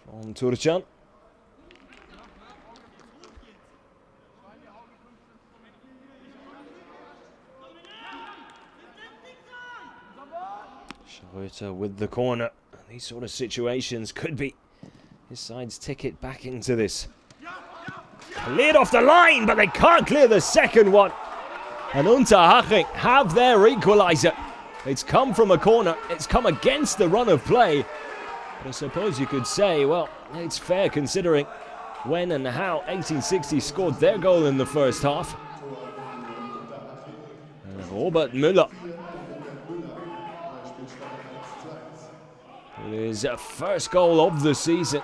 from Turcan. Schröter with the corner. These sort of situations could be his side's ticket back into this. Cleared off the line, but they can't clear the second one. And Unterhaching have their equalizer. It's come from a corner. It's come against the run of play. But I suppose you could say, well, it's fair considering when and how 1860 scored their goal in the first half. Robert Müller. His first goal of the season.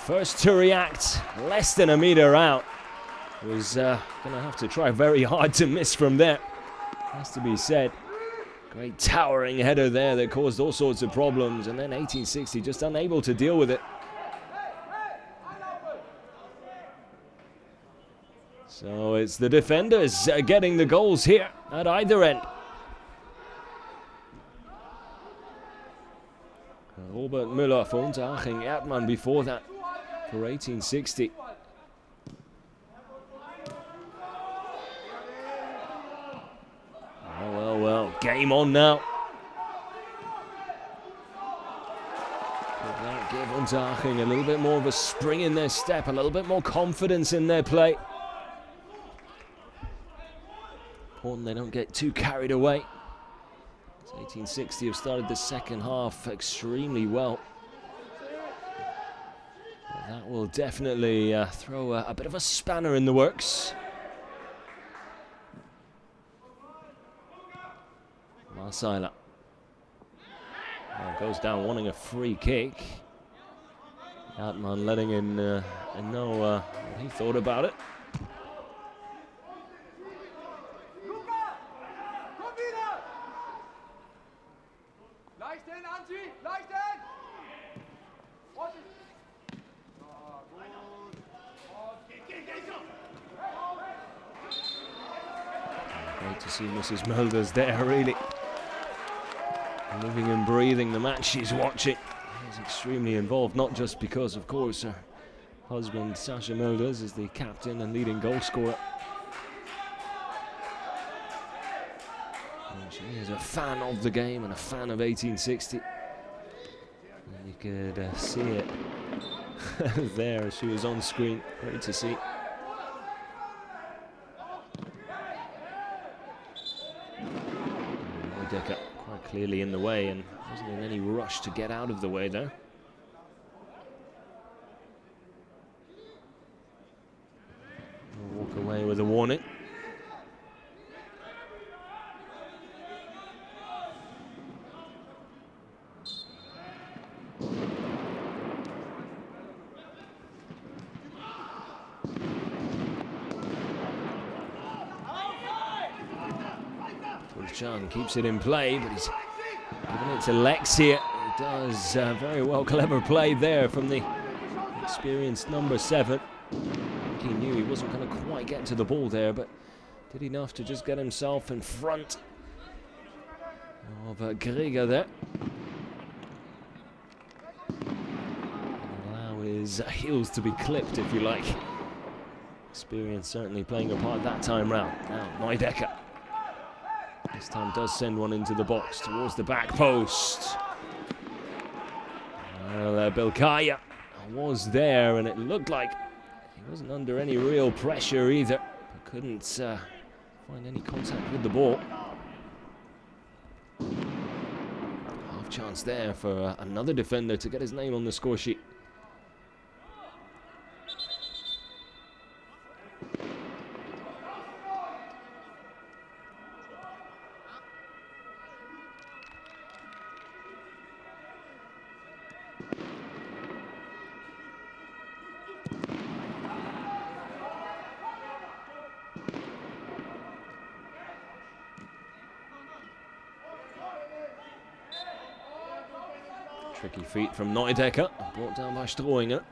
First to react, less than a meter out. Was going to have to try very hard to miss from there. Has to be said. Great towering header there that caused all sorts of problems. And then 1860 just unable to deal with it. So it's the defenders getting the goals here at either end. Robert Müller for Unterhaching, Erdmann before that for 1860. Well, game on now. Could that give Unterhaching a little bit more of a spring in their step, a little bit more confidence in their play? Important they don't get too carried away. 1860 have started the second half extremely well. But that will definitely throw a bit of a spanner in the works. Seiler goes down wanting a free kick. Hartmann letting him know what he thought about it. Great to see Mrs. Mulders there, really. Living and breathing the match she's watching. She's extremely involved, not just because, of course, her husband, Sasha Mulders, is the captain and leading goal scorer. And she is a fan of the game and a fan of 1860. And you could see it there as she was on screen. Great to see. Decker quite clearly in the way and wasn't in any rush to get out of the way there. We'll walk away with a warning. Chan keeps it in play, but he's giving it to Lex here. He does very well, clever play there from the experienced number 7. He knew he wasn't going to quite get to the ball there, but did enough to just get himself in front of Gregor there. And allow his heels to be clipped, if you like. Experience certainly playing a part that time round. Now, Neudecker. This time does send one into the box towards the back post. Well, Bilkaya was there, and it looked like he wasn't under any real pressure either. But couldn't find any contact with the ball. Half chance there for another defender to get his name on the score sheet. Tricky feet from Neudecker, brought down by Strohinger.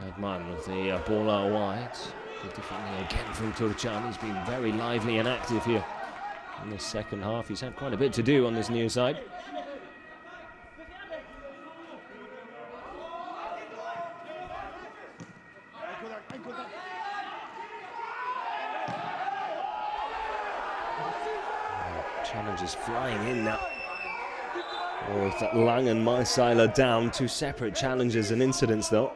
Edman with the ball out wide. Good defending again from Turchan. He's been very lively and active here in this second half. He's had quite a bit to do on this near side. Challenges flying in now. With Lang and Maiseiler down, 2 separate challenges and incidents though.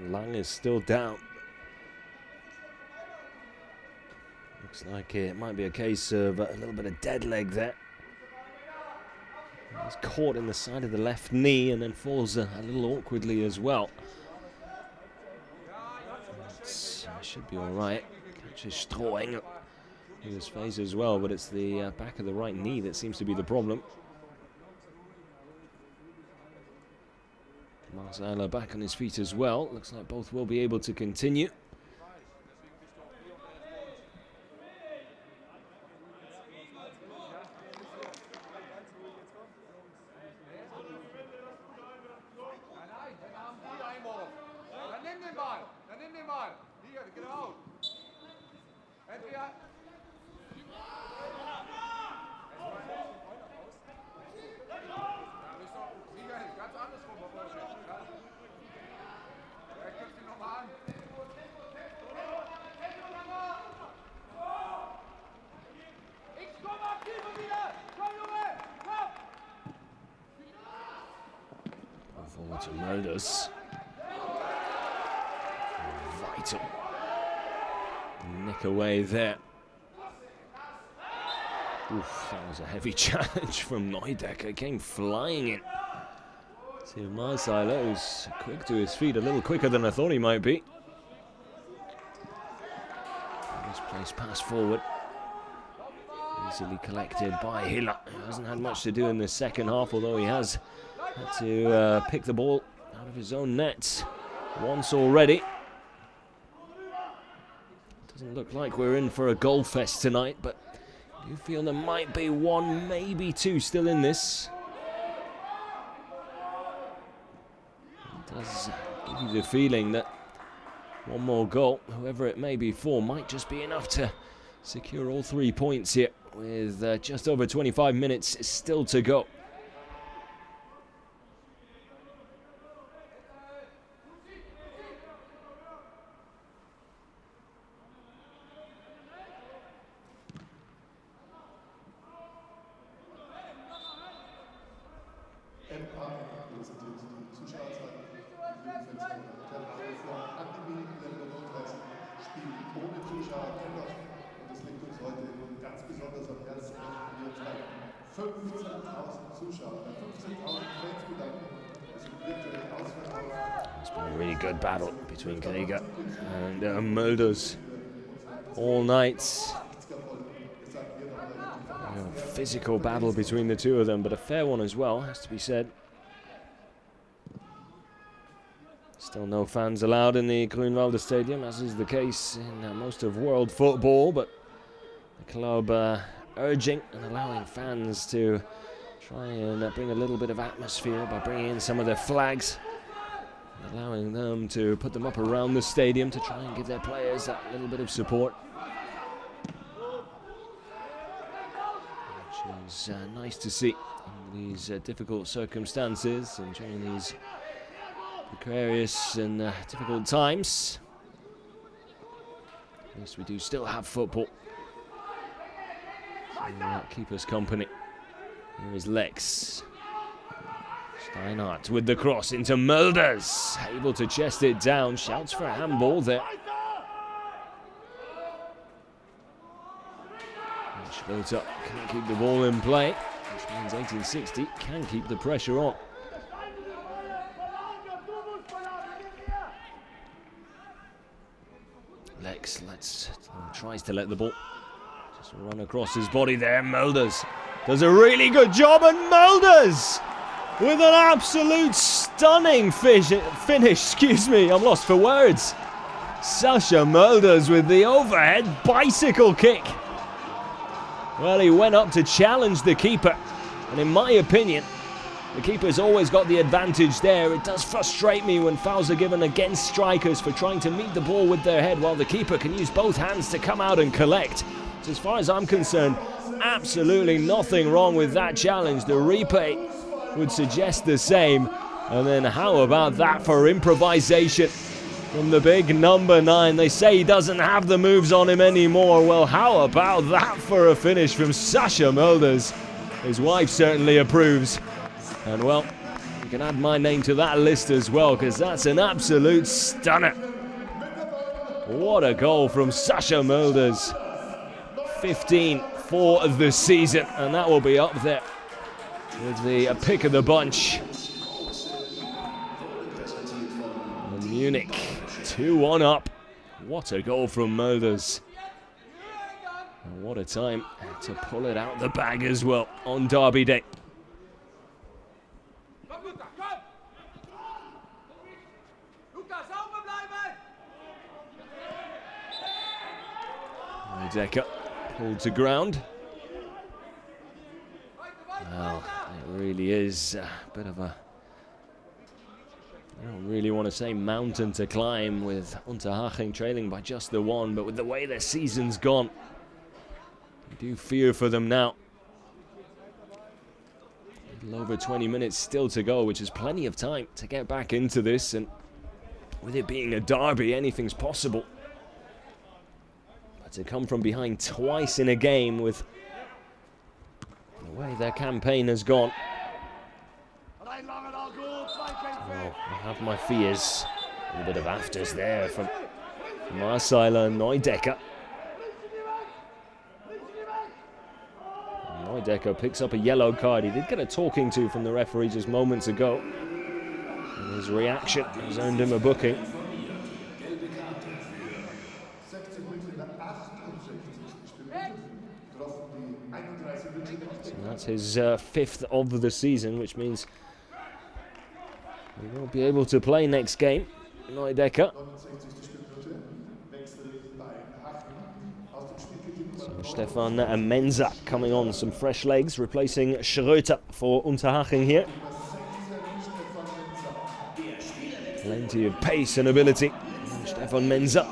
Lang is still down. Looks like it might be a case of a little bit of dead leg there. He's caught in the side of the left knee and then falls a little awkwardly as well. Should be all right. Catches Strohinger in his face as well, but it's the back of the right knee that seems to be the problem. Marsala back on his feet as well. Looks like both will be able to continue. Forward to Mulders. Vital. Nick away there. Oof, that was a heavy challenge from Neudecker. Came flying in. See Marcelo, who's quick to his feet, a little quicker than I thought he might be. This place pass forward. Easily collected by Hiller. He hasn't had much to do in the second half, although he has had to pick the ball out of his own net once already. Doesn't look like we're in for a goal fest tonight, but I do feel there might be one, maybe two still in this. It does give you the feeling that one more goal, whoever it may be for, might just be enough to secure all 3 points here, with just over 25 minutes still to go. It's been a really good battle between Krieger and Mulders all night. A physical battle between the two of them, but a fair one as well, has to be said. Still no fans allowed in the Grünwalder Stadium, as is the case in most of world football, but the club urging and allowing fans to try and bring a little bit of atmosphere by bringing in some of their flags, allowing them to put them up around the stadium to try and give their players that little bit of support. Which is nice to see in these difficult circumstances and during these precarious and difficult times. At least we do still have football. So keep us company. Here is Lex. Steinhardt with the cross into Mulders. Able to chest it down. Shouts for a handball there. Schroeder can't keep the ball in play, which means 1860 can keep the pressure on. Lex tries to let the ball just run across his body there. Mulders does a really good job, and Mulders with an absolute stunning finish. I'm lost for words. Sascha Mulders with the overhead bicycle kick. Well, he went up to challenge the keeper, and in my opinion, the keeper's always got the advantage there. It does frustrate me when fouls are given against strikers for trying to meet the ball with their head, while the keeper can use both hands to come out and collect. So as far as I'm concerned, absolutely nothing wrong with that challenge. The replay would suggest the same. And then how about that for improvisation from the big number 9? They say he doesn't have the moves on him anymore. Well, how about that for a finish from Sascha Mulders? His wife certainly approves. And well, you can add my name to that list as well, because that's an absolute stunner. What a goal from Sascha Mulders. 15 for the season, and that will be up there with the pick of the bunch. And Munich 2-1 up. What a goal from Mulders. And what a time to pull it out the bag as well on Derby Day. Decker pulled to ground. Well, it really is a bit of a, I don't really want to say mountain to climb, with Unterhaching trailing by just the 1, but with the way their season's gone, I do fear for them now. A little over 20 minutes still to go, which is plenty of time to get back into this, and with it being a derby, anything's possible. To come from behind twice in a game, with the way their campaign has gone, oh, I have my fears. A little bit of afters there from Marcelo Neudecker. Neudecker picks up a yellow card. He did get a talking to from the referee just moments ago. His reaction has earned him a booking. So that's his 5th of the season, which means he won't be able to play next game. Neudecker. So Stefan Mensa coming on, some fresh legs, replacing Schröter for Unterhaching here. Plenty of pace and ability. Stefan Mensa.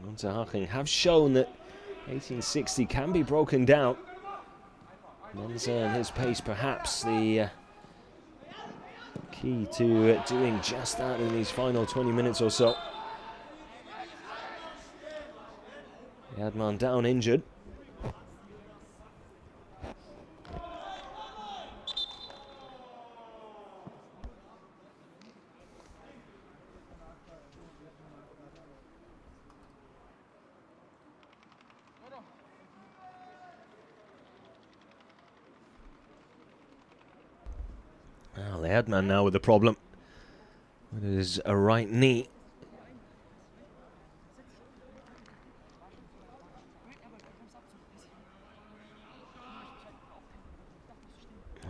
Unterhaching have shown that 1860 can be broken down. Mensa and his pace perhaps the key to doing just that in these final 20 minutes or so. Erdmann down injured. Well, Erdmann now with a problem with his right knee.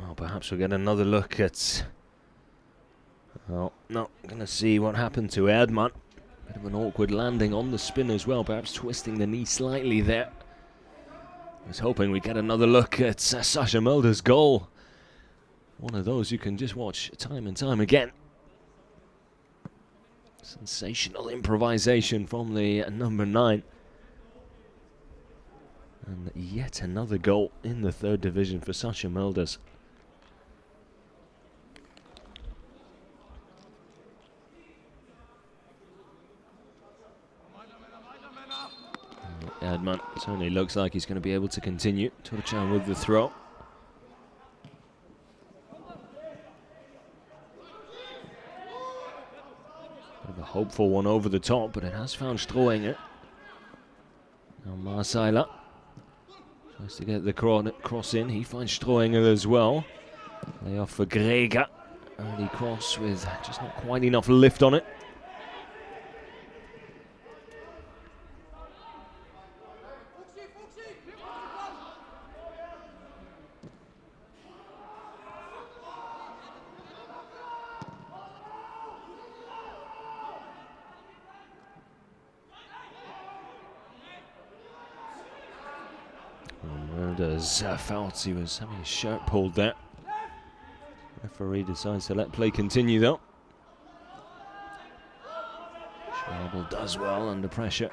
Well, perhaps we'll get another look at... Well, no, gonna see what happened to Erdmann. Bit of an awkward landing on the spin as well, perhaps twisting the knee slightly there. I was hoping we'd get another look at Sascha Mölder's goal. One of those you can just watch time and time again. Sensational improvisation from the number 9. And yet another goal in the 3rd division for Sascha Mölders. Erdmann certainly looks like he's going to be able to continue. Turchan with the throw. A hopeful one over the top, but it has found Strohinger. Now Marseiler tries to get the cross in. He finds Strohinger as well. Lay off for Greger. Early cross with just not quite enough lift on it. Mölders felt he was having his shirt pulled there. Referee decides to let play continue though. Schwabel does well under pressure.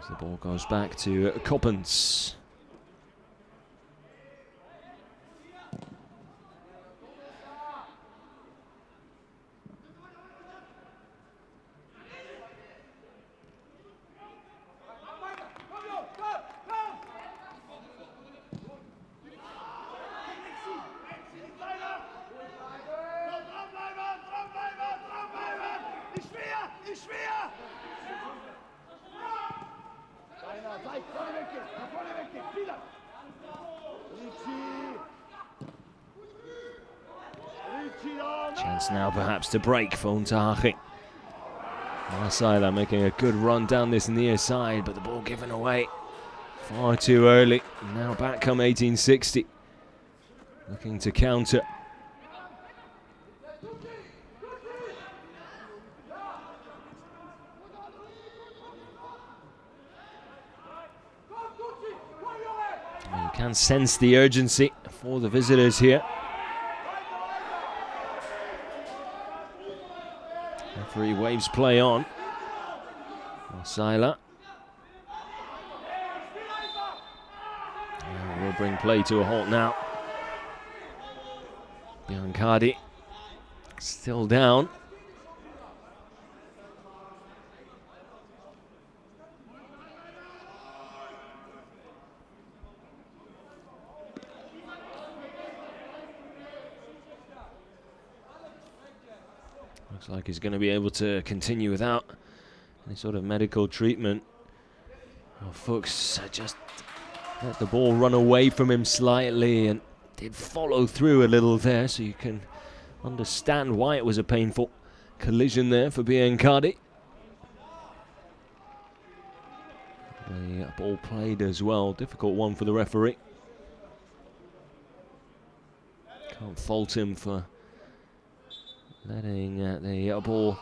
As the ball goes back to Coppens. Chance now perhaps to break for Unterhaching. Marseiler making a good run down this near side, but the ball given away far too early. Now back come 1860. Looking to counter. You can sense the urgency for the visitors here. Referee waves play on. Marseiler. We'll bring play to a halt now. Biancardi still down. Looks like he's going to be able to continue without any sort of medical treatment. Oh, Fuchs just let the ball run away from him slightly and did follow through a little there, so you can understand why it was a painful collision there for Biancardi. The ball played as well, difficult one for the referee. Can't fault him for letting the ball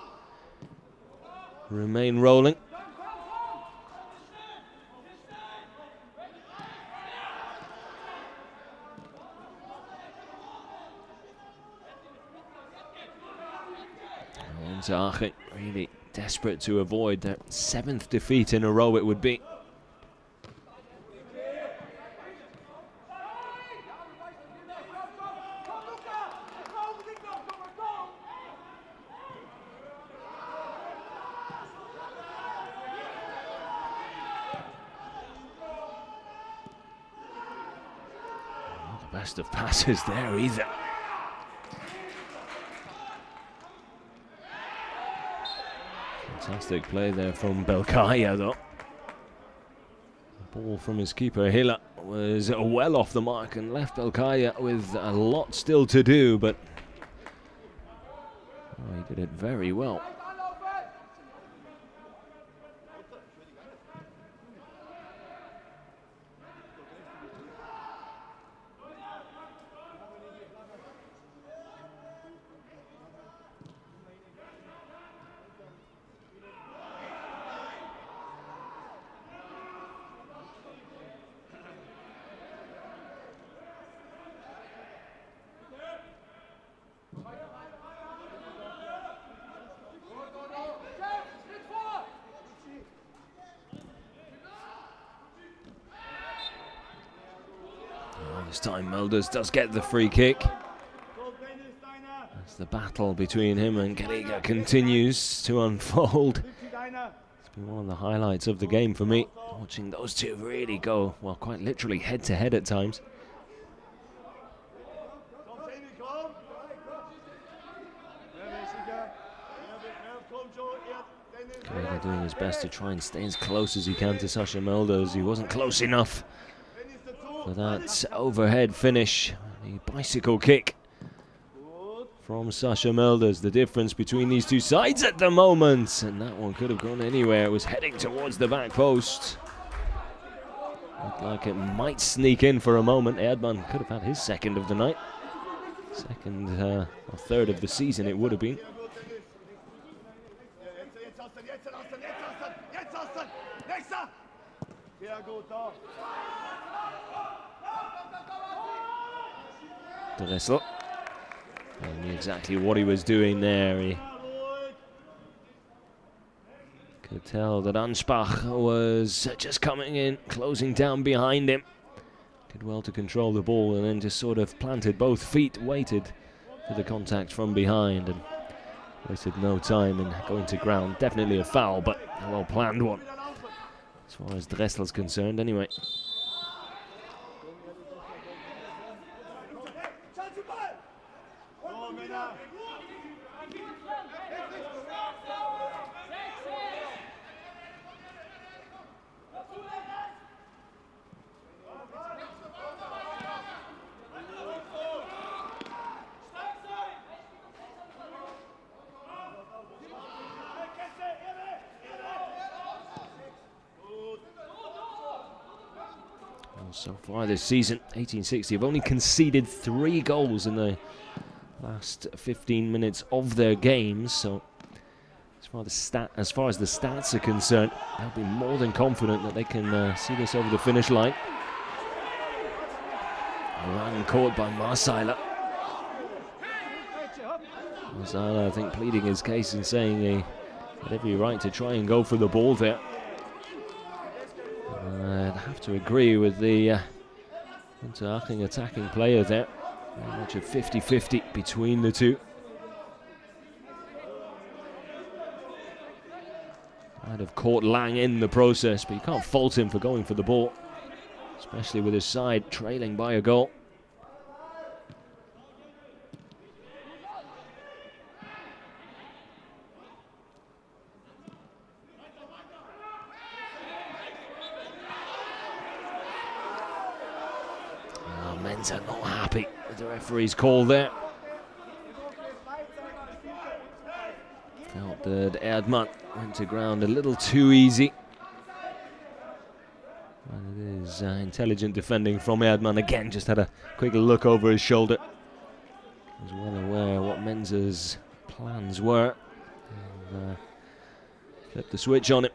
remain rolling. Unterhaching really desperate to avoid their 7th defeat in a row it would be. Not the best of passes there either. Fantastic play there from Belkaya though. The ball from his keeper Hiller was well off the mark and left Belkaya with a lot still to do, but he did it very well. This time Mulders does get the free kick. As the battle between him and Garriga continues to unfold. It's been one of the highlights of the game for me, watching those two really go, well, quite literally head to head at times. Garriga doing his best to try and stay as close as he can to Sasha Mulders. He wasn't close enough for that overhead finish, the bicycle kick from Sasha Mulders. The difference between these two sides at the moment, and that one could have gone anywhere. It was heading towards the back post. Looked like it might sneak in for a moment. Erdmann could have had his second of the night. Second or third of the season it would have been. Dressel. He knew exactly what he was doing there. He could tell that Anspach was just coming in, closing down behind him. Did well to control the ball and then just sort of planted both feet, waited for the contact from behind and wasted no time in going to ground. Definitely a foul, but a well-planned one, as far as Dressel's concerned anyway. So far this season, 1860 have only conceded 3 goals in the last 15 minutes of their games. So as far as the stats are concerned, they'll be more than confident that they can see this over the finish line. Run caught by Marseiler. Marseiler, I think, pleading his case and saying he had every right to try and go for the ball there. I'd have to agree with the Unterhaching attacking player there. Very much a 50-50 between the two. Might have caught Lang in the process, but you can't fault him for going for the ball, especially with his side trailing by a goal. Mensa not happy with the referee's call there. Felt that Erdmann went to ground a little too easy. But it is intelligent defending from Erdmann. Again, just had a quick look over his shoulder. Was well aware what Mensa's plans were. And, flipped the switch on it.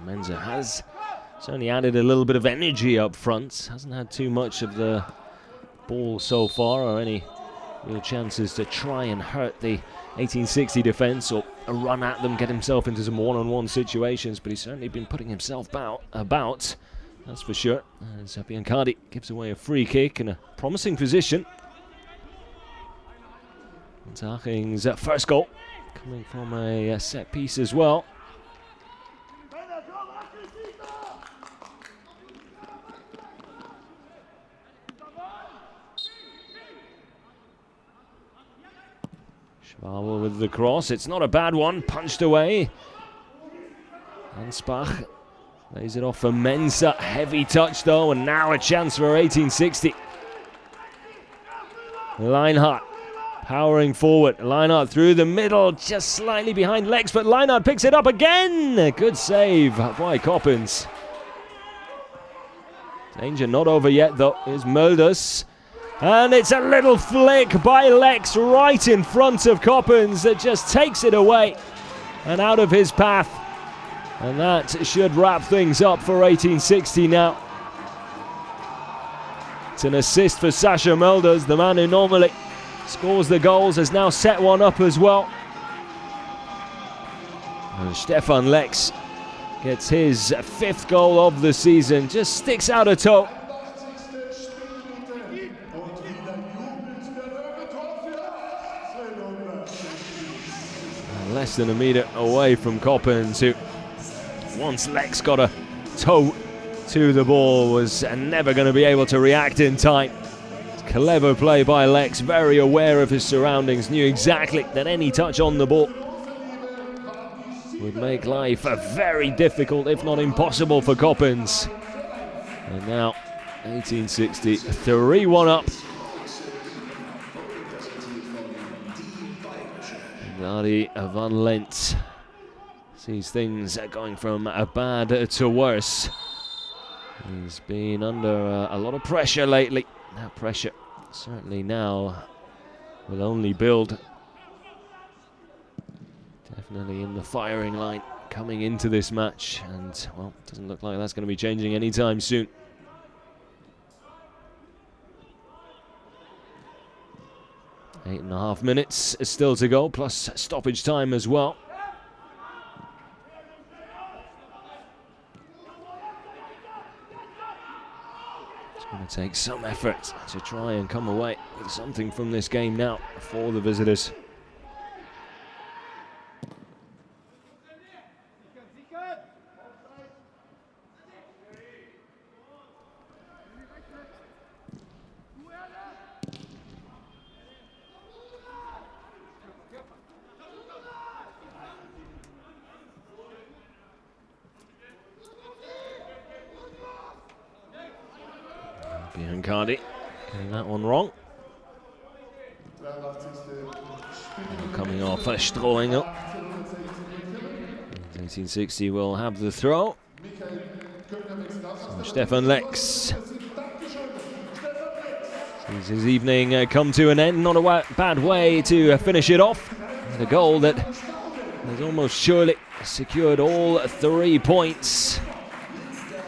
Mensa has certainly added a little bit of energy up front. Hasn't had too much of the ball so far, or any real chances to try and hurt the 1860 defence or run at them, get himself into some one-on-one situations. But he's certainly been putting himself about, that's for sure. And Biancardi gives away a free kick in a promising position. Unterhaching's first goal coming from a set piece as well. Schwabel with the cross, it's not a bad one, punched away. Ansbach lays it off for Mensa, heavy touch though, and now a chance for 1860. Leinhardt powering forward, Leinhardt through the middle, just slightly behind Lex, but Leinhardt picks it up again. Good save by Coppens. Danger not over yet though, here's Mulders. And it's a little flick by Lex right in front of Coppens that just takes it away and out of his path. And that should wrap things up for 1860 now. It's an assist for Sasha Mulders, the man who normally scores the goals, has now set one up as well. And Stefan Lex gets his 5th goal of the season, just sticks out a toe. Less than a metre away from Coppens, who once Lex got a toe to the ball was never going to be able to react in time. Clever play by Lex, very aware of his surroundings, knew exactly that any touch on the ball would make life very difficult, if not impossible, for Coppens. And now 1860 3-1 up. Adi van Lent sees things going from bad to worse. He's been under a lot of pressure lately. That pressure certainly now will only build. Definitely in the firing line coming into this match, and well, doesn't look like that's going to be changing anytime soon. Eight and a half minutes still to go, plus stoppage time as well. It's going to take some effort to try and come away with something from this game now for the visitors. Biancardi getting that one wrong. Coming off Strohengel. 1860 will have the throw. So Stefan Lex sees his evening come to an end. Not a bad way to finish it off. And a goal that has almost surely secured all 3 points.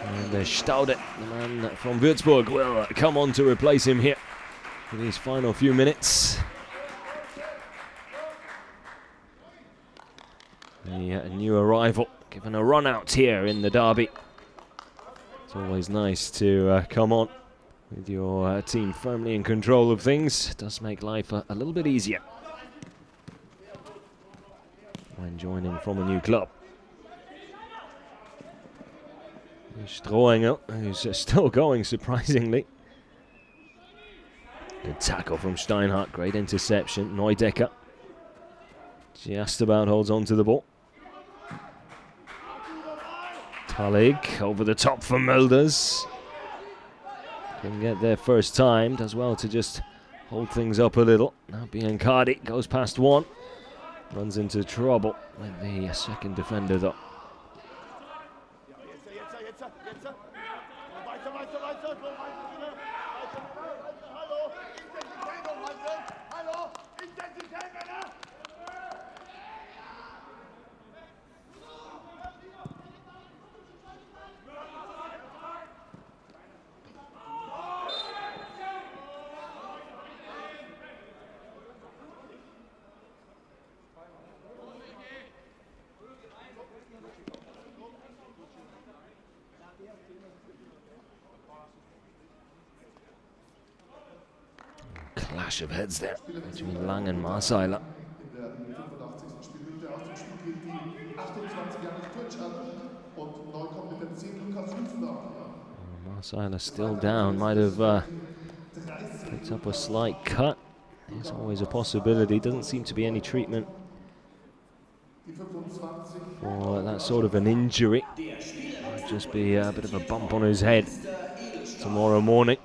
And Staude, the man from Würzburg, will come on to replace him here in his final few minutes. The new arrival given a run out here in the derby. It's always nice to come on with your team firmly in control of things. It does make life a little bit easier. when joining from a new club. Strohinger, who's still going surprisingly. Good tackle from Steinhardt, great interception. Neudecker just about holds on to the ball. Talig over the top for Mulders. Couldn't get there first time, does well to just hold things up a little. Now Biancardi goes past one, runs into trouble with the second defender though. Clash of heads there between Lang and Marseiler. Marseiler still down, might have picked up a slight cut. There's always a possibility. Doesn't seem to be any treatment for that sort of an injury. Might just be a bit of a bump on his head tomorrow morning.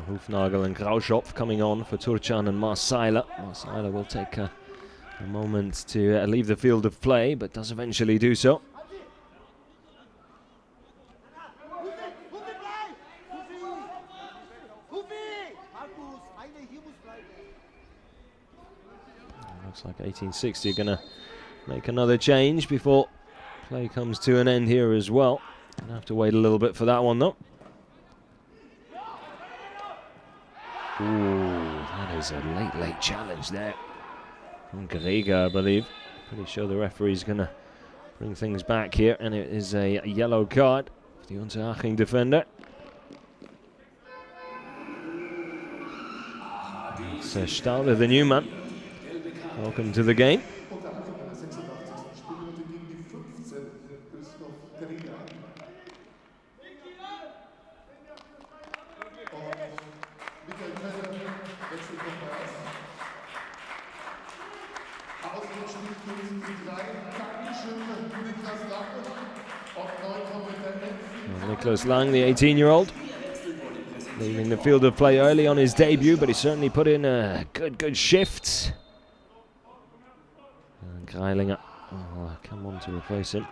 Hufnagel and Grauschopf coming on for Turcan and Marseiler. Marseiler will take a moment to leave the field of play, but does eventually do so. Looks like 1860 are going to make another change before play comes to an end here as well. Gonna have to wait a little bit for that one though. Ooh, that is a late challenge there from Greger, I believe. Pretty sure the referee's going to bring things back here, and it is a yellow card for the Unterhaching defender. It's Stauder, the new man. Welcome to the game. Niklas Lang, the 18-year-old, leaving the field of play early on his debut, but he certainly put in a good shift. And Greilinger, come on to replace him.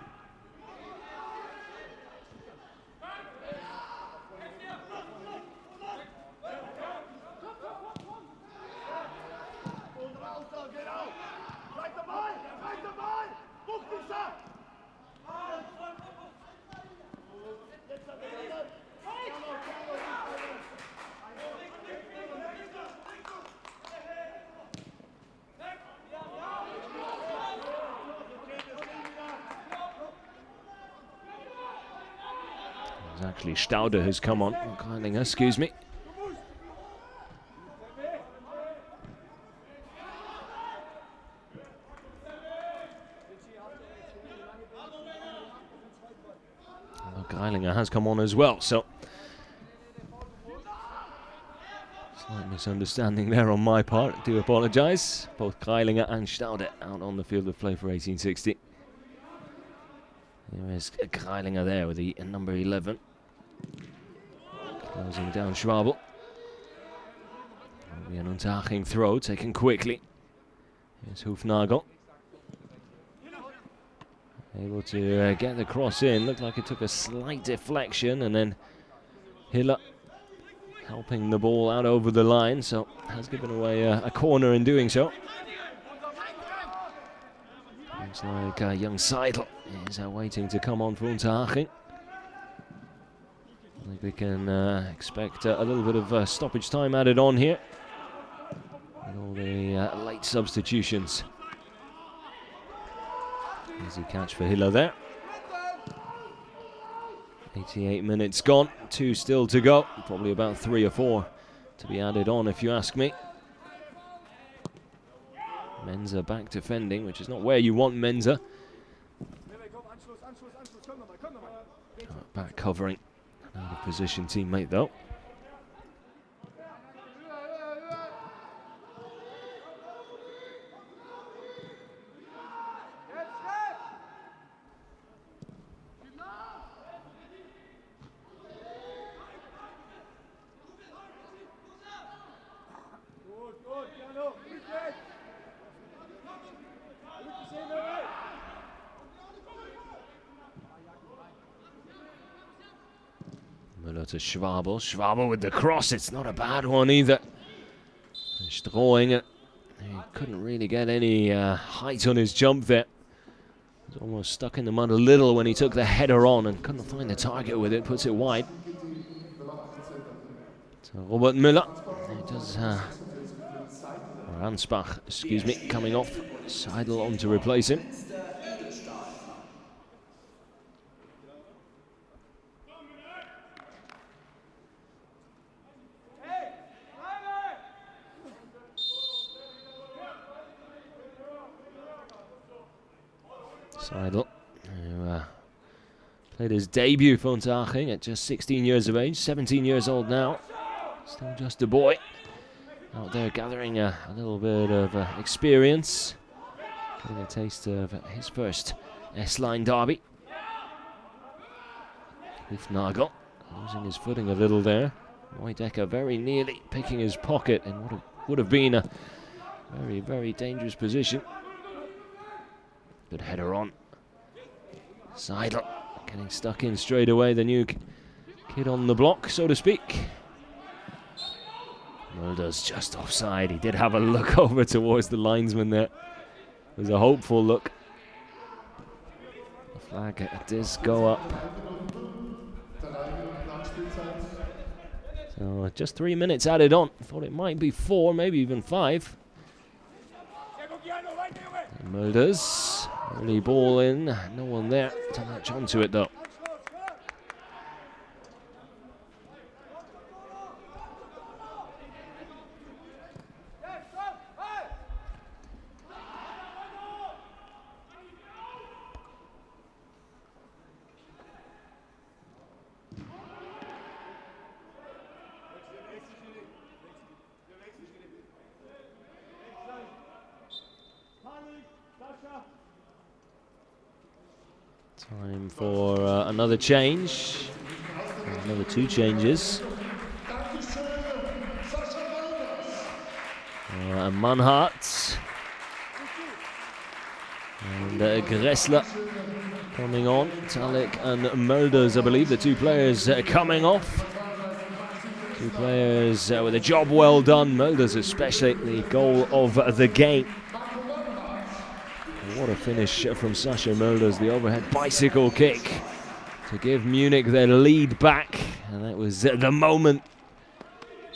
It's actually Stauder who's come on. Greilinger, excuse me. Well, Greilinger has come on as well, so slight misunderstanding there on my part. I do apologise. Both Greilinger and Stauder out on the field of play for 1860. There is Greilinger there with the number 11. Closing down Schwabel. Will be an Unterhaching throw taken quickly. Here's Hufnagel. Able to get the cross in. Looked like it took a slight deflection, and then Hiller helping the ball out over the line, so has given away a corner in doing so. Looks like young Seidel is waiting to come on for Unterhaching. I think we can expect a little bit of stoppage time added on here with all the late substitutions. Easy catch for Hiller there. 88 minutes gone, 2 still to go. Probably about 3 or 4 to be added on, if you ask me. Menza back defending, which is not where you want Menza. Back covering. Out of position teammate though. Müller to Schwabel. Schwabel with the cross. It's not a bad one either. Throwing it. He couldn't really get any height on his jump there. He was almost stuck in the mud a little when he took the header on and couldn't find the target with it. Puts it wide. So Robert Müller. He does. Or Ansbach, excuse me, coming off. Seidel on to replace him. Seidel, who played his debut for Unterhaching at just 16 years of age, 17 years old now, still just a boy, out there gathering a little bit of experience, getting a taste of his first S-Line derby. Hufnagel losing his footing a little there. Neudecker very nearly picking his pocket in what would have been a very, very dangerous position. Good header on. Seidel getting stuck in straight away, the new kid on the block, so to speak. Mulder's just offside. He did have a look over towards the linesman there. It was a hopeful look. The flag does go up. So just 3 minutes added on. Thought it might be 4, maybe even 5. Mulders, early ball in, no one there to latch onto it though. Time for another change, another 2 changes. Manhart and Gressler coming on. Talik and Mulders, I believe, the 2 players coming off. 2 players with a job well done. Mulders especially, the goal of the game. What a finish from Sascha Mulders, the overhead bicycle kick to give Munich their lead back, and that was the moment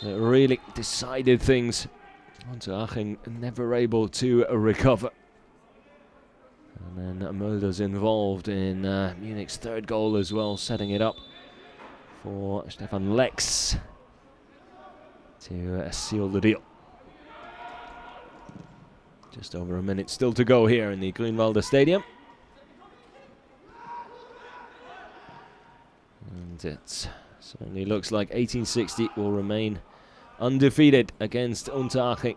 that really decided things. Unterhaching never able to recover. And then Mulders involved in Munich's 3rd goal as well, setting it up for Stefan Lex to seal the deal. Just over a minute still to go here in the Grünwalder Stadium. And it certainly looks like 1860 will remain undefeated against Unterhaching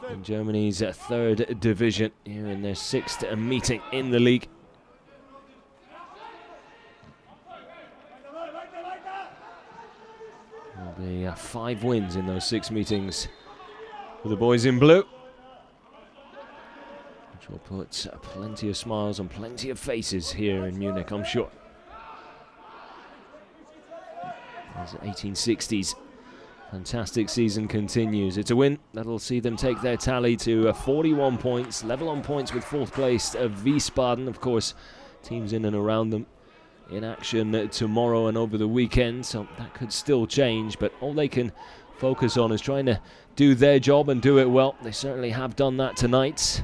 in Germany's 3rd division here in their 6th meeting in the league. There'll be 5 wins in those 6 meetings for the boys in blue, which will put plenty of smiles on plenty of faces here in Munich, I'm sure. As 1860's fantastic season continues. It's a win that'll see them take their tally to 41 points, level on points with 4th placed Wiesbaden. Of course, teams in and around them in action tomorrow and over the weekend, so that could still change, but all they can focus on is trying to do their job and do it well. They certainly have done that tonight.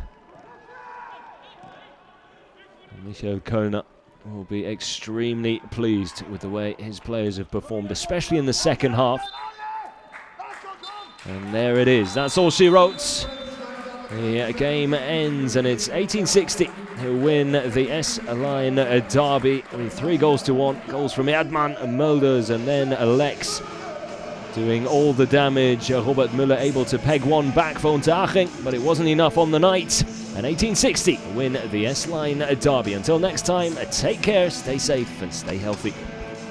Michael Kölner will be extremely pleased with the way his players have performed, especially in the second half. And there it is. That's all she wrote. The game ends, and it's 1860 who win the S-Line derby with 3-1. Goals from Erdmann, Mulders, and then Alex doing all the damage. Robert Müller able to peg one back for Unterhaching, but it wasn't enough on the night. And 1860 win the S-Line derby. Until next time, take care, stay safe, and stay healthy.